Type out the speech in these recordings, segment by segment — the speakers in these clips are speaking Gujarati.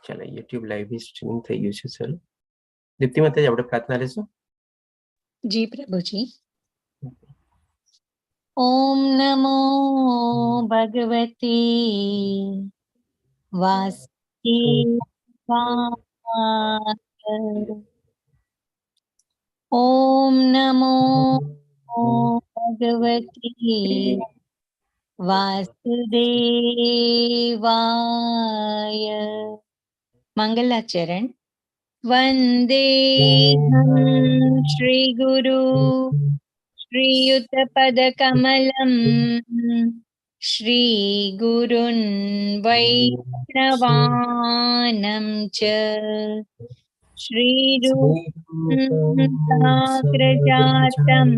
चलो YouTube लाइव भी स्ट्रीमिंग થઈ ગયું છે. ચલો દીપ્તિ માતાજી આપણે પ્રાર્થના લેશું. जी प्रभुजी. ओम नमो भगवते वासुदेवाय. ओम नमो भगवते वासुदेवाय. मंगलाचरण. वंदे श्री गुरु श्रीयुतपदकमलं श्री गुरुन् वैष्णवानं च श्रीरूपसाग्रजातं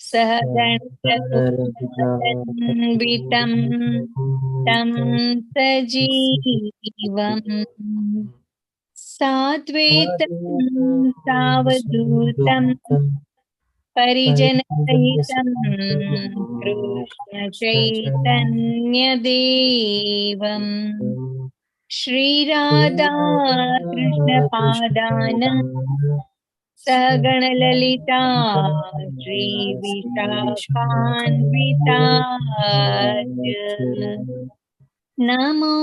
सहगणरघुनाथान्वितं तं सजीवम् साद्वैतं सावधूतं परिजनसहितं कृष्ण चैतन्यदेवं श्रीराधा कृष्णपादान सहगणललिता श्रीविशाखान्विता नमो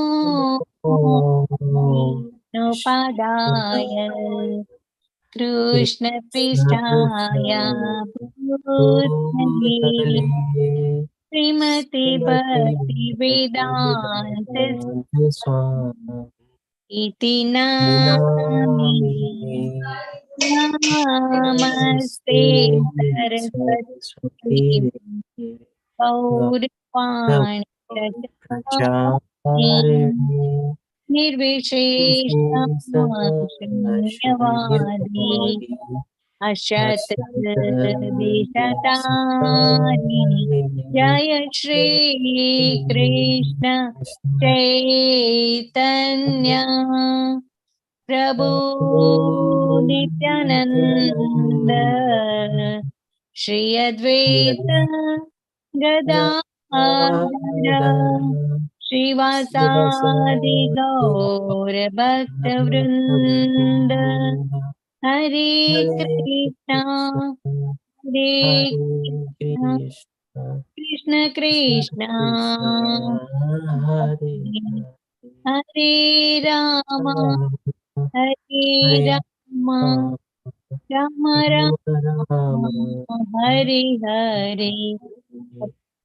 नोपादाय कृष्ण पृष्ठाय भूतले श्रीमते भक्ति वेदांत इति नामिने. नमस्ते सरस्वती गौरवाणी निर्विशेष शून्यवादी अशतद्विशतारिणि. जय श्री कृष्ण चैतन्य प्रभु नित्यानंद श्री अद्वैत गदाधर श्रीवासादि गौर भक्त वृंद. हरे कृष्णा कृष्ण कृष्ण हरे राम राम राम हरे हरे.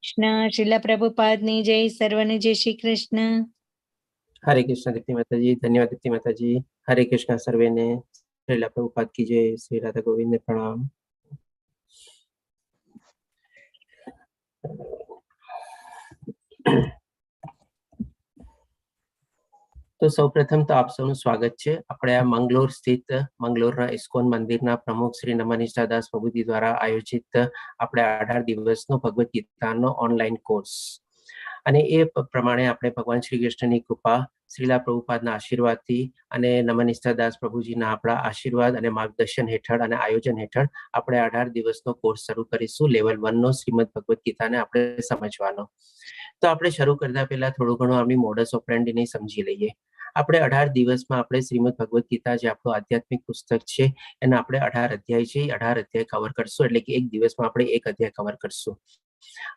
कृष्ण. श्रीला प्रभुपाद ની જય. સર્વને જય શ્રી કૃષ્ણ. हरे कृष्ण दीप्ति माताजी. धन्यवाद दीप्ति माताजी. हरे कृष्ण सर्वेने. श्रीला प्रभुपाद की जय. श्री राधा गोविंद ने प्रणाम. તો સૌપ્રથમ તો આપ સૌનું સ્વાગત છે. આપણે આ મંગલોર સ્થિત મંગલોરના ઇસ્કોન મંદિરના પ્રમુખ શ્રી નમનિષ્ઠાદાસ પ્રભુજી દ્વારા આયોજિત આપણે 18 દિવસનો ભગવદ ગીતાનો ઓનલાઈન કોર્સ અને એ પ્રમાણે આપણે ભગવાન શ્રી કૃષ્ણની કૃપા શ્રીલા પ્રભુપાદના આશીર્વાદથી અને નમનિષ્ઠાદાસ પ્રભુજીના આપણા આશીર્વાદ અને માર્ગદર્શન હેઠળ અને આયોજન હેઠળ આપણે 18 દિવસનો કોર્સ શરૂ કરીશું. લેવલ 1 નો શ્રીમદ ભગવદ ગીતાને આપણે સમજવાનો. તો આપણે શરૂ કરતા પહેલા થોડું ઘણું આપણી મોડસ ઓપરેન્ડીને સમજી લઈએ. આપણે 18 દિવસમાં આપણે શ્રીમદ ભગવદ ગીતા જે આપણું આધ્યાત્મિક પુસ્તક છે એના આપણે 18 અધ્યાય છે, 18 અધ્યાય કવર કરશું. એટલે કે એક દિવસમાં આપણે એક અધ્યાય કવર કરશું.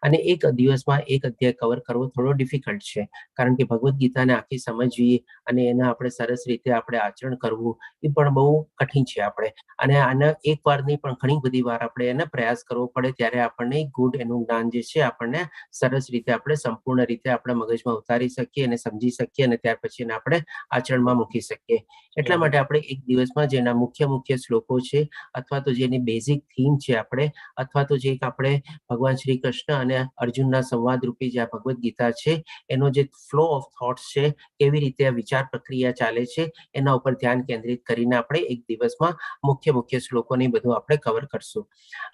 અને એક દિવસમાં એક અધ્યાય કવર કરવો થોડો ડિફિકલ્ટ છે, કારણ કે ભગવદ ગીતાને આખી સમજવી અને એના આપણે સરસ રીતે આપણે આચરણ કરવું એ પણ બહુ કઠિન છે. આપણે અને આના એક વાર નહીં પણ ઘણી બધી વાર આપણે એને પ્રયાસ કરવો પડે, ત્યારે આપણને ગુડ એનું જ્ઞાન જે છે આપણને સરસ રીતે આપણે સંપૂર્ણ રીતે આપણે મગજમાં ઉતારી શકીએ અને સમજી શકીએ અને ત્યાર પછી એને આપણે આચરણમાં મૂકી શકીએ. એટલા માટે આપણે એક દિવસમાં જેના મુખ્ય શ્લોકો છે અથવા તો જેની બેઝિક થીમ છે આપણે અથવા તો જે આપણે ભગવાન શ્રી કૃષ્ણ અને અર્જુનના સંવાદ રૂપી જે આ ભગવદ ગીતા છે એનો જે ફ્લો ઓફ થોટ્સ છે, કેવી રીતે આ વિચાર પ્રક્રિયા ચાલે છે એના ઉપર ધ્યાન કેન્દ્રિત કરીને આપણે એક દિવસમાં મુખ્ય શ્લોકોને બધું આપણે કવર કરશું.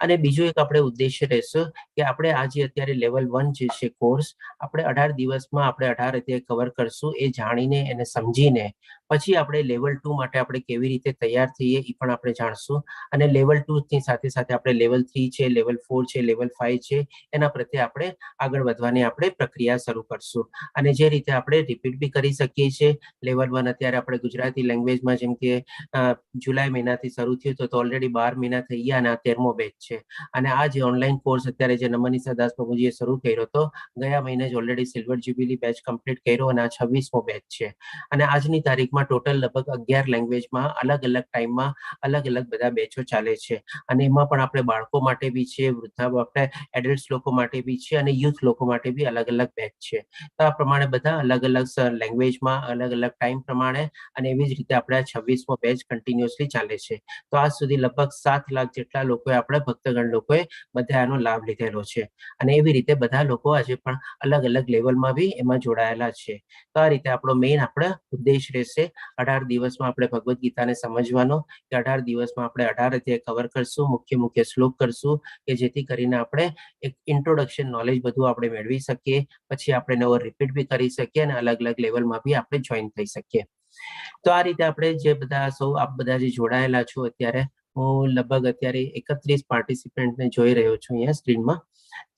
અને બીજું એક આપણે ઉદ્દેશ્ય રહેશે કે આપણે આ જે અત્યારે લેવલ 1 જે છે કોર્સ આપણે 18 દિવસમાં આપણે 18 અધ્યાય કવર કરશું. એ જાણીને એને સમજીને પછી આપણે લેવલ 2 માટે આપણે કેવી રીતે તૈયાર થઈએ એ પણ આપણે જાણશું અને લેવલ 2 ની સાથે સાથે આપણે લેવલ 3 છે, લેવલ 4 છે, લેવલ 5 છે એના પ્રત્યે આપણે આગળ વધવાની આપણે પ્રક્રિયા શરૂ કરશું અને જે રીતે આપણે રિપીટ બી કરી શકીએ છીએ. લેવલ 1 અત્યારે આપણે ગુજરાતી લેંગ્વેજમાં જેમ કે જુલાઈ મહિનાથી શરૂ થયું તો ઓલરેડી 12 મહિના થઈ ગયા અને આ 13મો બેચ છે અને આ જે ઓનલાઈન કોર્સ અત્યારે જે નમનીસા દાસ પ્રભુજીએ શરૂ કર્યો હતો ગયા મહિને જ already silver jubilee batch complete કર્યો અને આ 26મો બેચ છે અને આજની તારીખમાં ટોટલ લગભગ 11 લેંગ્વેજમાં અલગ અલગ ટાઈમમાં અલગ અલગ બધા બેચો ચાલે છે અને એમાં પણ આપણે બાળકો માટે બી છે, વૃદ્ધા આપણે એડલ્ટ લોકો માટે બી છે અને યુથ લોકો માટે બી અલગ અલગ બેચ છે. તો આ પ્રમાણે બધા અલગ અલગ લેંગ્વેજમાં અલગ અલગ ટાઈમ પ્રમાણે અને એવી જ રીતે આપણે 26મો બેચ કન્ટિન્યુઅસલી ચાલે છે. તો આજ સુધી લગભગ 7 લાખ જેટલા લોકોએ આપણે ભક્તગણ લોકોએ બધા આનો લાભ લીધેલો છે અને એવી રીતે બધા લોકો આજે પણ અલગ અલગ લેવલમાં બી એમાં જોડાયેલા છે. તો આ રીતે આપણો મેઇન આપણે ઉદ્દેશ રહેશે 18 દિવસમાં આપણે ભગવદ્ ગીતાને સમજવાનો કે 18 દિવસમાં આપણે 18 અધ્યાય કવર કરશું, મુખ્ય શ્લોક કરશું કે જેથી કરીને આપણે એક ઇન્ટ્રોડક્શન નોલેજ બધું આપણે મેળવી શકીએ. પછી આપણે નવો રિપીટ બી કરી શકીએ અને અલગ અલગ લેવલમાં બી આપણે જોઈન થઈ શકીએ. તો આ રીતે આપણે જે બધા આપ બધા જે જોડાયેલા છો અત્યારે હું લગભગ અત્યારે 31 પાર્ટિસિપન્ટને જોઈ રહ્યો છું અહીંયા સ્ક્રીનમાં.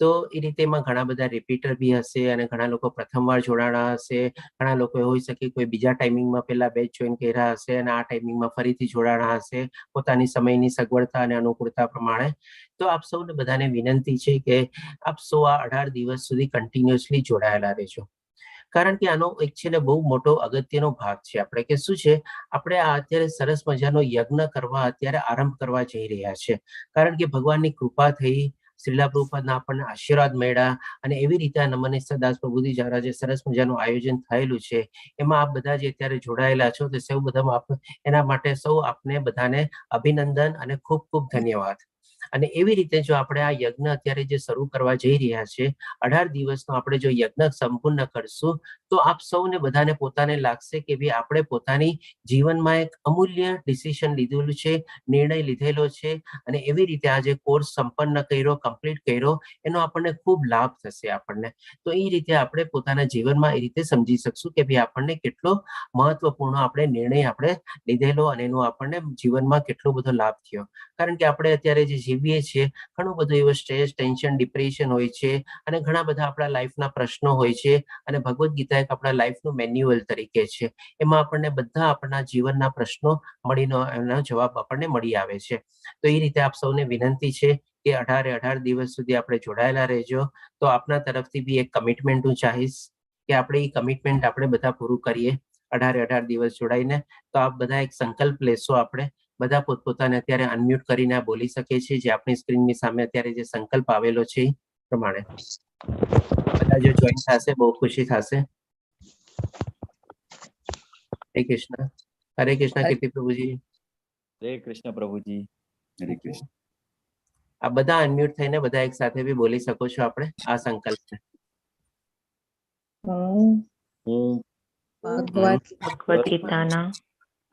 તો એ રીતે એમાં ઘણા બધા રિપીટર બી હશે અને ઘણા લોકો પ્રથમવાર જોડાણા હશે, ઘણા લોકો હોઈ શકે કોઈ બીજા ટાઈમિંગમાં પેલા બેચ જોઈન કર્યા હશે અને આ ટાઈમિંગમાં ફરીથી જોડાણા હશે પોતાની સમયની સગવડતા અને અનુકૂળતા પ્રમાણે. તો આપ સૌને બધાને વિનંતી છે કે આપ સૌ આ 18 દિવસ સુધી કન્ટિન્યુઅસલી જોડાયેલા રહેજો. કારણ કે આનો એક છે ને બહુ મોટો અગત્યનો ભાગ છે આપણે કે શું છે આપણે આ અત્યારે સરસ મજાનો યજ્ઞ કરવા અત્યારે આરંભ કરવા જઈ રહ્યા છે. કારણ કે ભગવાનની કૃપા થઈ, શ્રીલા પ્રભુપાદના આપણને આશીર્વાદ મળ્યા અને એવી રીતે નમનીસા દાસ પ્રભુજી દ્વારા જે સરસ મજાનું આયોજન થયેલું છે એમાં આપ બધા જે અત્યારે જોડાયેલા છો તે સૌ બધા એના માટે સૌ આપને બધાને અભિનંદન અને ખૂબ ખૂબ ધન્યવાદ. અને એવી રીતે જો આપણે આ યજ્ઞ અત્યારે જે શરૂ કરવા જઈ રહ્યા છે 18 દિવસનો આપણે જો યજ્ઞ સંપૂર્ણ કરશું તો આપ સૌને બધાને પોતાને લાગશે કે ભાઈ આપણે પોતાની જીવનમાં એક અમૂલ્ય ડિસિઝન લીધેલું છે, નિર્ણય લીધેલો છે અને એવી રીતે આ જે કોર્સ સંપન્ન કર્યો, કમ્પ્લીટ કર્યો એનો આપણને ખૂબ લાભ થશે આપણને. તો એ રીતે આપણે પોતાના જીવનમાં એ રીતે સમજી શકશું કે ભાઈ આપણને કેટલો મહત્વપૂર્ણ આપણે નિર્ણય આપણે લીધેલો અને એનો આપણને જીવનમાં કેટલો બધો લાભ થયો. કારણ કે આપણે અત્યારે જે જીવીએ છીએ ઘણું બધું એવો સ્ટ્રેસ, ટેન્શન, ડિપ્રેશન હોય છે અને ઘણા બધા આપણા લાઈફના પ્રશ્નો હોય છે અને ભગવદ્ ગીતા એક આપણા લાઈફનું મેન્યુઅલ તરીકે છે. એમાં આપણને બધા આપણા જીવનના પ્રશ્નો મળીને એના જવાબ આપણને મળી આવે છે. તો એ રીતે આપ સૌને વિનંતી છે કે 18 દિવસ સુધી આપણે જોડાયેલા રહેજો. તો આપના તરફથી બી એક કમિટમેન્ટ હું ચાહીશ કે આપણે એ કમિટમેન્ટ આપણે બધા પૂરું કરીએ 18 દિવસ જોડાઈને. તો આપ બધા એક સંકલ્પ લેશો, આપણે બધા પોતપોતાને અત્યારે અનમ્યુટ કરીને બોલી શકે છે જે આપણી સ્ક્રીનની સામે અત્યારે જે સંકલ્પ આવેલો છે એ પ્રમાણે બધા જો જોઈન થશે બહુ ખુશી થશે. હરે કૃષ્ણ. હરે કૃષ્ણ કીર્તિ પ્રભુજી. હરે કૃષ્ણ પ્રભુજી. હરે કૃષ્ણ. આ બધા અનમ્યુટ થઈને બધા એક સાથે બી બોલી શકો છો આપણે આ સંકલ્પને. ભગવદ ગીતાના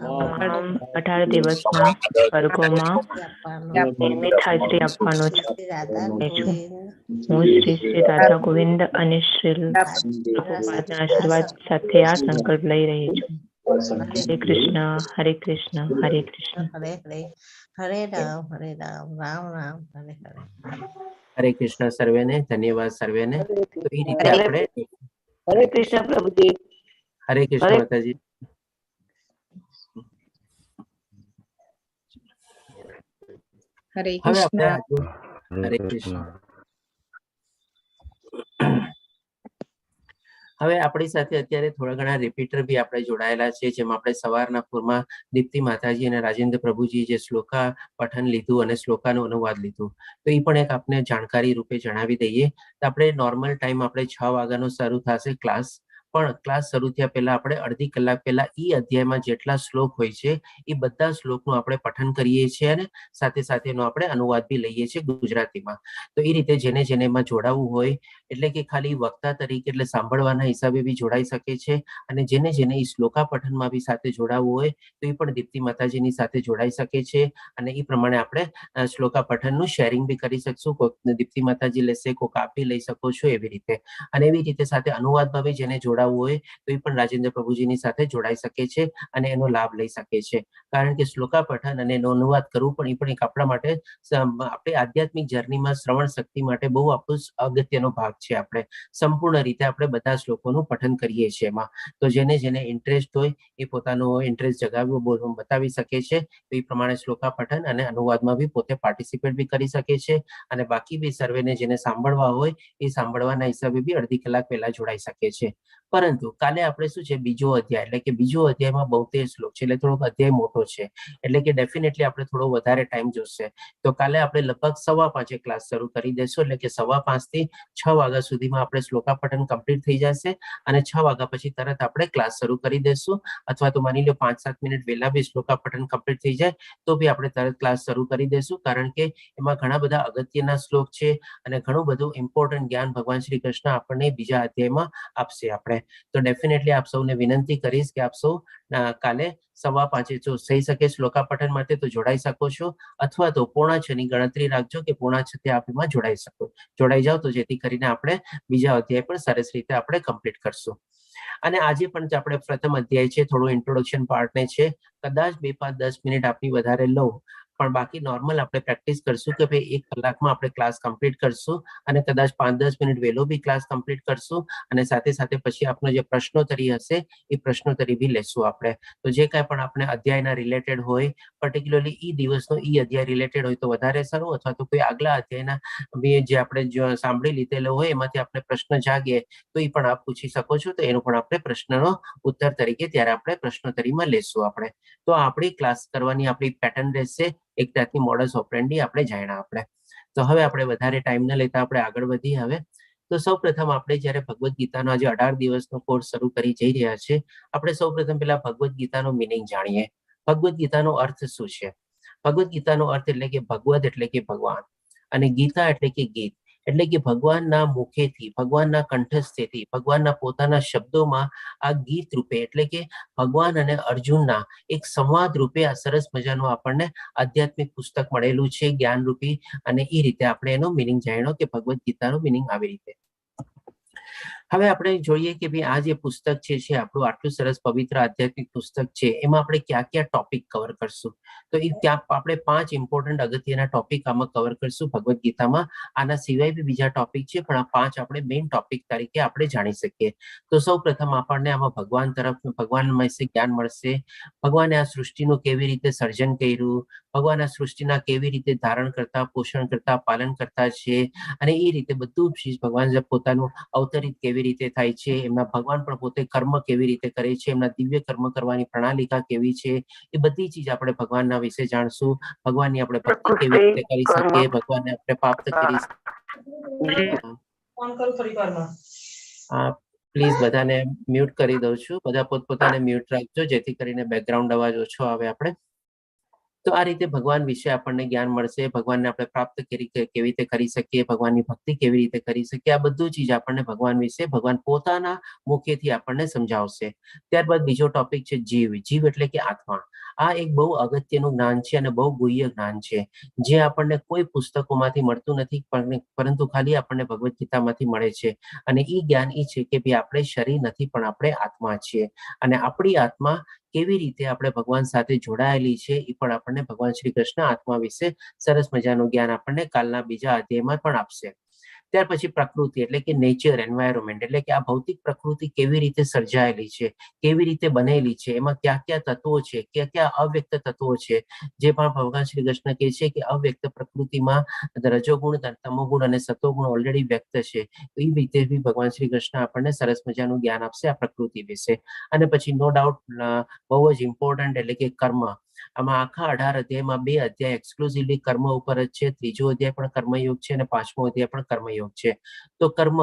તમામ 18 દિવસના વર્ગોમાં નિયમિત હાજરી આપવાનો છું. હું શ્રી રાધા ગોવિંદ અને શ્રી પ્રભુપાદના આશીર્વાદ સાથે આ સંકલ્પ લઈ રહી છું. હરે કૃષ્ણ, હરે કૃષ્ણ, હરે કૃષ્ણ. હરે રામ, રામ રામ, હરે હરે. હરે કૃષ્ણ સર્વેને. ધન્યવાદ સર્વેને. તો એ રીતે આપણે હરે કૃષ્ણ પ્રભુજી. હરે કૃષ્ણ માતાજી. હરે હવે કૃષ્ણ. આપણે હરે કૃષ્ણ. હવે આપણી સાથે અત્યારે થોડા ઘણા રિપીટર બી આપણે જોડાયેલા છે જેમાં આપણે સવારના પૂરમાં દીપ્તિ માતાજી અને રાજેન્દ્ર પ્રભુજી જે શ્લોકા પઠન લીધું અને શ્લોકાનો અનુવાદ લીધું તો એ પણ એક આપણે જાણકારી રૂપે જણાવી દઈએ. તો આપણે નોર્મલ ટાઈમ આપણે 6 વાગ્યાનો શરૂ થશે ક્લાસ. પણ ક્લાસ શરૂ થયા પહેલા આપણે અડધી કલાક પહેલા એ અધ્યાયમાં જેટલા શ્લોક હોય છે એ બધા શ્લોકનું આપણે પઠન કરીએ છીએ અને સાથે સાથે એનો આપણે અનુવાદ બી લઈએ છીએ ગુજરાતીમાં. તો એ રીતે જેને જેને એમાં જોડાવવું હોય એટલે કે ખાલી વક્તા તરીકે એટલે સાંભળવાના હિસાબે બી જોડાઈ શકે છે અને જેને જેને એ શ્લોકા પઠનમાં બી સાથે જોડાવવું હોય તો એ પણ દીપ્તિ માતાજીની સાથે જોડાઈ શકે છે અને એ પ્રમાણે આપણે શ્લોકા પઠનનું શેરિંગ બી કરી શકશું. કોઈક દીપ્તિ માતાજી લેશે, કોઈક આપ બી લઈ શકો છો એવી રીતે. અને એવી રીતે સાથે અનુવાદમાં બી જેને જોડાવવું કરાવવું હોય તો એ પણ રાજેન્દ્ર પ્રભુજીની સાથે જોડાઈ શકે છે અને એનો લાભ લઈ શકે છે, કારણ કે શ્લોકા પઠન અને એનો અનુવાદ કરવું પણ એ પણ એક આપણા માટે આપણી આધ્યાત્મિક જર્નીમાં શ્રવણ શક્તિ માટે બહુ આપણો અગત્યનો ભાગ છે. આપણે સંપૂર્ણ રીતે આપણે બધા શ્લોકોનું પઠન કરીએ છીએ એમાં. તો જેને ઇન્ટરેસ્ટ હોય એ પોતાનો ઇન્ટરેસ્ટ જગાવ્યો બતાવી શકે છે. તો એ પ્રમાણે શ્લોકા પઠન અને અનુવાદમાં બી પોતે પાર્ટિસિપેટ બી કરી શકે છે, અને બાકી બી સર્વેને જેને સાંભળવા હોય એ સાંભળવાના હિસાબે બી અડધી કલાક પહેલા જોડાઈ શકે છે. પરંતુ કાલે આપણે શું છે, બીજો અધ્યાય એટલે કે બીજો અધ્યાયમાં 72 શ્લોક છે, એટલે થોડોક અધ્યાય મોટો છે, એટલે કે ડેફિનેટલી આપણે થોડો વધારે ટાઈમ જોશે. તો કાલે આપણે લગભગ 5:15 ક્લાસ શરૂ કરી દેશું, એટલે કે 5:15 થી 6 વાગ્યા સુધીમાં આપણે શ્લોકા પઠન કમ્પ્લીટ થઈ જશે, અને 6 વાગ્યા પછી તરત આપણે ક્લાસ શરૂ કરી દેશું, અથવા તો માની લો 5-7 મિનિટ વહેલા બી શ્લોકા પઠન કમ્પ્લીટ થઈ જાય તો બી આપણે તરત ક્લાસ શરૂ કરી દેશું, કારણ કે એમાં ઘણા બધા અગત્યના શ્લોક છે અને ઘણું બધું ઇમ્પોર્ટન્ટ જ્ઞાન ભગવાન શ્રી કૃષ્ણ આપણને બીજા અધ્યાયમાં આપશે. આપણે તો ડેફિનેટલી આપ સૌને વિનંતી કરીશ કે આપ સૌ કાલે 5:15 જો થઈ શકે શ્લોકા પઠન માટે તો જોડાઈ શકો છો, અથવા તો 5:45 ની ગણતરી રાખજો કે 5:45 આપ એમાં જોડાઈ જાઓ, તો જેથી કરીને આપણે બીજા અધ્યાય પણ સરસ રીતે આપણે કમ્પ્લીટ કરશું. અને આજે પણ આપણે પ્રથમ અધ્યાય છે, થોડું ઇન્ટ્રોડક્શન પાર્ટ ને છે, કદાચ 2-5-10 મિનિટ આપની વધારે લઉં, પણ બાકી નોર્મલ આપણે પ્રેક્ટિસ કરશું કે ભાઈ 1 કલાકમાં આપણે ક્લાસ કમ્પ્લીટ કરશું, અને કદાચ 5-10 મિનિટ વહેલો બી ક્લાસ કમ્પ્લીટ કરશું, અને સાથે સાથે પછી આપનો જે પ્રશ્નોત્તરી હશે એ પ્રશ્નોત્તરી બી લેશું આપણે. તો જે કાંઈ પણ આપણે અધ્યાયના રિલેટેડ હોય, પર્ટિક્યુલરલી ઈ દિવસનો ઈ અધ્યાય રિલેટેડ હોય તો વધારે સારું, અથવા તો કોઈ આગલા અધ્યાયના બી જે આપણે સાંભળી લીધેલો હોય એમાંથી આપણે પ્રશ્ન જાગે તો એ પણ આપ પૂછી શકો છો. તો એનો પણ આપણે પ્રશ્નનો ઉત્તર તરીકે ત્યારે આપણે પ્રશ્નોત્તરીમાં લેશું આપણે. તો આપણી ક્લાસ કરવાની આપણી પેટર્ન રહેશે, એક જાતની મોડસ ઓપરેન્ડી આપણે જાણ્યા આપણે. તો હવે આપણે વધારે ટાઈમ ન લેતા આપણે આગળ વધીએ હવે. તો સૌપ્રથમ આપણે જ્યારે ભગવદ્ ગીતાનો આજે 18 દિવસનો કોર્સ શરૂ કરી જઈ રહ્યા છે, આપણે સૌપ્રથમ પહેલા ભગવદ્ ગીતાનો મિનિંગ જાણીએ. ભગવદ્ ગીતાનો અર્થ શું છે? ભગવદ્ ગીતાનો અર્થ એટલે કે ભગવદ એટલે કે ભગવાન, અને ગીતા એટલે કે ગીત, એટલે કે ભગવાનના મુખેથી, ભગવાનના કંઠસ્થેથી, ભગવાનના પોતાના શબ્દોમાં આ ગીત રૂપે, એટલે કે ભગવાન અને અર્જુનના એક સંવાદ રૂપે આ સરસ મજાનું આપણને આધ્યાત્મિક પુસ્તક મળેલું છે, જ્ઞાન રૂપી, અને એ રીતે આપણે એનો મિનિંગ જાણ્યો કે ભગવદ્ ગીતાનો મિનિંગ આવી રીતે. હવે આપણે જોઈએ કે ભાઈ આ જે પુસ્તક છે આપણું આટલું સરસ પવિત્ર આધ્યાત્મિક પુસ્તક છે, એમાં આપણે ક્યાં ક્યાં ટોપિક કવર કરશું? તો એ ત્યાં આપણે 5 ઇમ્પોર્ટન્ટ અગત્યના ટોપિક આમાં કવર કરશું ભગવદ્ ગીતામાં. આના સિવાય બી બીજા ટોપિક છે, પણ આ 5 આપણે મેઇન ટોપિક તરીકે આપણે જાણી શકીએ. તો સૌ પ્રથમ આપણને આમાં ભગવાન વિશે જ્ઞાન મળશે. ભગવાને આ સૃષ્ટિનું કેવી રીતે સર્જન કર્યું, ભગવાન આ સૃષ્ટિના કેવી રીતે ધારણ કરતા, પોષણ કરતા, પાલન કરતા છે, અને એ રીતે બધું જ ભગવાન પોતાનું અવતરિત કેવી રીતે થાય છે, એમના ભગવાન પણ પોતે કર્મ કેવી રીતે કરે છે, એમના દિવ્ય કર્મ કરવાની પ્રણાલિકા કેવી છે, એ બધી ચીજ આપણે ભગવાનના વિશે જાણશું. ભગવાનની આપણે ભક્તિ કેવી રીતે કરી શકીએ, ભગવાનને આપણે પ્રાપ્ત કરી શકીએ. પ્લીઝ બધાને મ્યુટ કરી દઉં છું, બધા પોતપોતાને મ્યુટ રાખજો જેથી કરીને બેકગ્રાઉન્ડ અવાજ ઓછો આવે આપણે. તો આ રીતે ભગવાન વિશે આપણને જ્ઞાન મળશે, ભગવાનને આપણે પ્રાપ્ત કેવી રીતે કરી શકીએ, ભગવાનની ભક્તિ કેવી રીતે કરી શકીએ, આ બધું ચીજ આપણને ભગવાન વિશે ભગવાન પોતાના મુખેથી આપણને સમજાવશે. ત્યારબાદ બીજો ટોપિક છે જીવ. જીવ એટલે કે આત્મા. આ એક બહુ અગત્યનું જ્ઞાન છે અને બહુ ગુહ્ય જ્ઞાન છે, જે આપણને કોઈ પુસ્તકોમાંથી મળતું નથી, પરંતુ ખાલી આપણને ભગવદ્ ગીતામાંથી મળે છે. અને એ જ્ઞાન એ છે કે ભાઈ આપણે શરીર નથી, પણ આપણે આત્મા છીએ, અને આપણી આત્મા કેવી રીતે આપણે ભગવાન સાથે જોડાયેલી છે એ પણ આપણને ભગવાન શ્રી કૃષ્ણ આત્મા વિશે સરસ મજાનું જ્ઞાન આપણને કાલના બીજા અધ્યાયમાં પણ આપશે. ત્યાર પછી પ્રકૃતિ એટલે કે નેચર, એન્વાયરમેન્ટ, એટલે કે આ ભૌતિક પ્રકૃતિ કેવી રીતે સર્જાયેલી છે, કેવી રીતે બનેલી છે, એમાં કયા કયા તત્વો છે, કયા કયા અવ્યક્ત તત્વો છે, જે પણ ભગવાન શ્રી કૃષ્ણ કહે છે કે અવ્યક્ત પ્રકૃતિમાં રજોગુણ, તમોગુણ અને સતોગુણ ઓલરેડી વ્યક્ત છે. એ રીતે બી ભગવાન શ્રી કૃષ્ણ આપણને સરસ મજાનું જ્ઞાન આપશે આ પ્રકૃતિ વિશે. અને પછી નો ડાઉટ બહુ જ ઇમ્પોર્ટન્ટ એટલે કે કર્મ. આમાં આખા 18 અધ્યાયમાં 2 અધ્યાય એક્સક્લુઝિવલી કર્મ ઉપર જ છે. ત્રીજો અધ્યાય પણ કર્મયોગ છે અને 5મો અધ્યાય પણ કર્મયોગ છે. તો કર્મ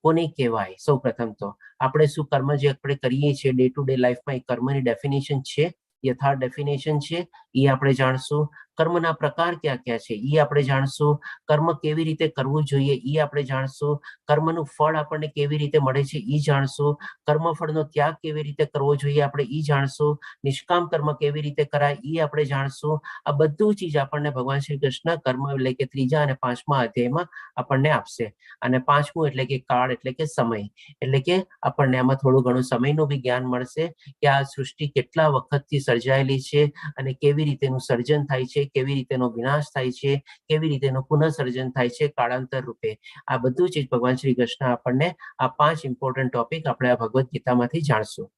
કોને કહેવાય? સૌ પ્રથમ તો આપણે શું કર્મ જે આપણે કરીએ છીએ ડે ટુ ડે લાઈફમાં, એ કર્મની ડેફિનેશન છે, યથાર્થ ડેફિનેશન છે, એ આપણે જાણશું. કર્મના પ્રકાર ક્યાં ક્યાં છે એ આપણે જાણશું, કર્મ કેવી રીતે કરવું જોઈએ એ આપણે જાણશું, કર્મનું ફળ આપણને કેવી રીતે મળે છે એ જાણશું, કર્મફળનો ત્યાગ કેવી રીતે કરવો જોઈએ આપણે એ જાણશું, નિષ્કામ કર્મ કેવી રીતે કરાય એ આપણે જાણશું. આ બધું ચીજ આપણને ભગવાન શ્રી કૃષ્ણ કર્મ એટલે કે 3જા અને 5મા અધ્યાયમાં આપણને આપશે. અને 5મું એટલે કે કાળ એટલે કે સમય, એટલે કે આપણને આમાં થોડું ઘણું સમયનું બી જ્ઞાન મળશે કે આ સૃષ્ટિ કેટલા વખતથી સર્જાયેલી છે અને કેવી રીતેનું સર્જન થાય છે, કેવી રીતેનો વિનાશ થાય છે, કેવી રીતેનું પુનઃસર્જન થાય છે કાળાંતર રૂપે. આ બધું ચીજ ભગવાન શ્રી કૃષ્ણ આપણને આ 5 ઇમ્પોર્ટન્ટ ટોપિક આપણે આ ભગવદ્ ગીતામાંથી જાણશું.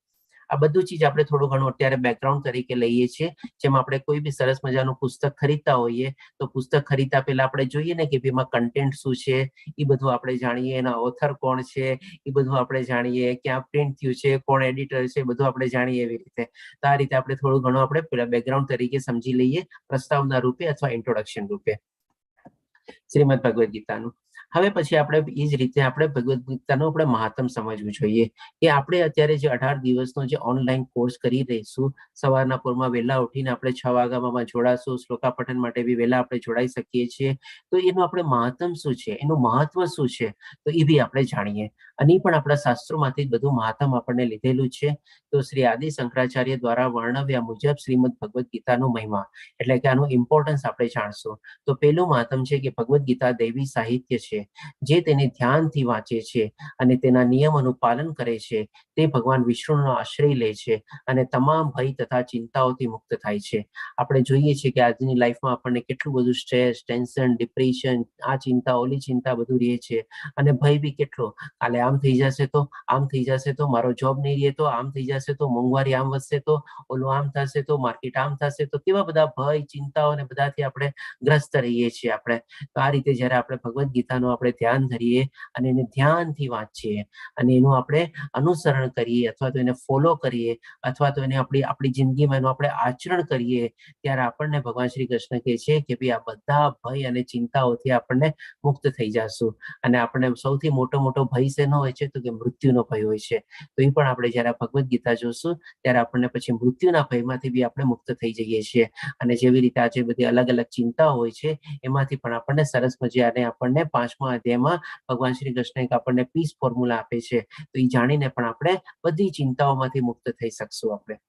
આ બધું ચીજ આપણે થોડું ઘણું અત્યારે બેકગ્રાઉન્ડ તરીકે લઈએ છીએ. જેમ આપણે કોઈ બી સરસ મજાનું પુસ્તક ખરીદતા હોઈએ તો પુસ્તક ખરીદતા પહેલા આપણે જોઈએ ને કે એમાં કન્ટેન્ટ શું છે એ બધું આપણે જાણીએ, એના ઓથર કોણ છે એ બધું આપણે જાણીએ, ક્યાં પ્રિન્ટ થયું છે, કોણ એડિટર છે, બધું આપણે જાણીએ એવી રીતે. તો આ રીતે આપણે થોડું ઘણું આપણે પેલા બેકગ્રાઉન્ડ તરીકે સમજી લઈએ પ્રસ્તાવના રૂપે અથવા ઇન્ટ્રોડક્શન રૂપે શ્રીમદ ભગવદ્ ગીતાનું. હવે પછી આપણે એ જ રીતે આપણે ભગવદ્ ગીતાનું આપણે મહાત્મ સમજવું જોઈએ કે આપણે અત્યારે જે 18 દિવસનો જે ઓનલાઈન કોર્સ કરી રહીશું, સવારના પોરમાં વહેલા ઉઠીને આપણે 6 વાગ્યામાં જોડાશું, શ્લોકા પઠન માટે બી વહેલા આપણે જોડાઈ શકીએ છીએ. તો એનું આપણે મહત્તમ શું છે, એનું મહત્વ શું છે, તો એ બી આપણે જાણીએ. અને પણ આપણા શાસ્ત્રોમાંથી બધું મહત્તમ આપણને લીધેલું છે. તો શ્રી આદિ શંકરાચાર્ય દ્વારા વર્ણવ્યા મુજબ શ્રીમદ ભગવદ્ ગીતાનું મહિમા એટલે કે આનું ઇમ્પોર્ટન્સ આપણે જાણશું. તો પેલું મહત્તમ છે કે ભગવદ્ ગીતા દૈવી સાહિત્ય છે. જે તેને ધ્યાનથી વાંચે છે અને તેના નિયમોનું પાલન કરે છે તે ભગવાન વિષ્ણુનો આશ્રય લે છે અને તમામ ભય તથા ચિંતાઓથી મુક્ત થાય છે. આપણે જોઈએ છીએ કે આજની લાઈફમાં આપણને કેટલું બધું સ્ટ્રેસ, ટેન્શન, ડિપ્રેશન, આ ચિંતા ઓલી ચિંતા બધું રહે છે અને ભય બી કેટલો, કાલે આમ થઈ જશે તો, આમ થઈ જશે તો, મારો જોબ નહીં રહે તો, આમ થઈ જશે તો, મોંઘવારી આમ વધશે તો, ઓલું આમ થશે તો, માર્કેટ આમ થશે તો, કેવા બધા ભય ચિંતાઓ અને બધાથી આપણે ગ્રસ્ત રહીએ છીએ આપણે. તો આ રીતે જયારે આપણે ભગવદ્ ગીતાનું આપણે ધ્યાન ધરીએ અને એને ધ્યાનથી વાંચીએ અને એનું આપણે અનુસરણ કરીએ અથવા તો એને ફોલો કરીએ અથવા તો એને આપણી જિંદગીમાં એનું આપણે આચરણ કરીએ, ત્યારે આપણને ભગવાન શ્રી કૃષ્ણ કહે છે કે ભાઈ આ બધા ભય અને ચિંતાઓથી આપણને મુક્ત થઈ જશું. અને આપણને સૌથી મોટો ભય શેનો હોય છે તો કે મૃત્યુનો ભય હોય છે. તો એ પણ આપણે જયારે ભગવદ્ ગીતા જોશું ત્યારે આપણને પછી મૃત્યુના ભયમાંથી બી આપણે મુક્ત થઈ જઈએ છીએ. અને જેવી રીતે આજે બધી અલગ અલગ ચિંતાઓ હોય છે એમાંથી પણ આપણને સરસ મજાને આપણને 5મા અધ્યાયમાં ભગવાન શ્રી કૃષ્ણ એક આપણને પીસ ફોર્મ્યુલા આપે છે. તો એ જાણીને પણ આપણે બધી ચિંતાઓમાંથી મુક્ત થઈ શકશું આપણે.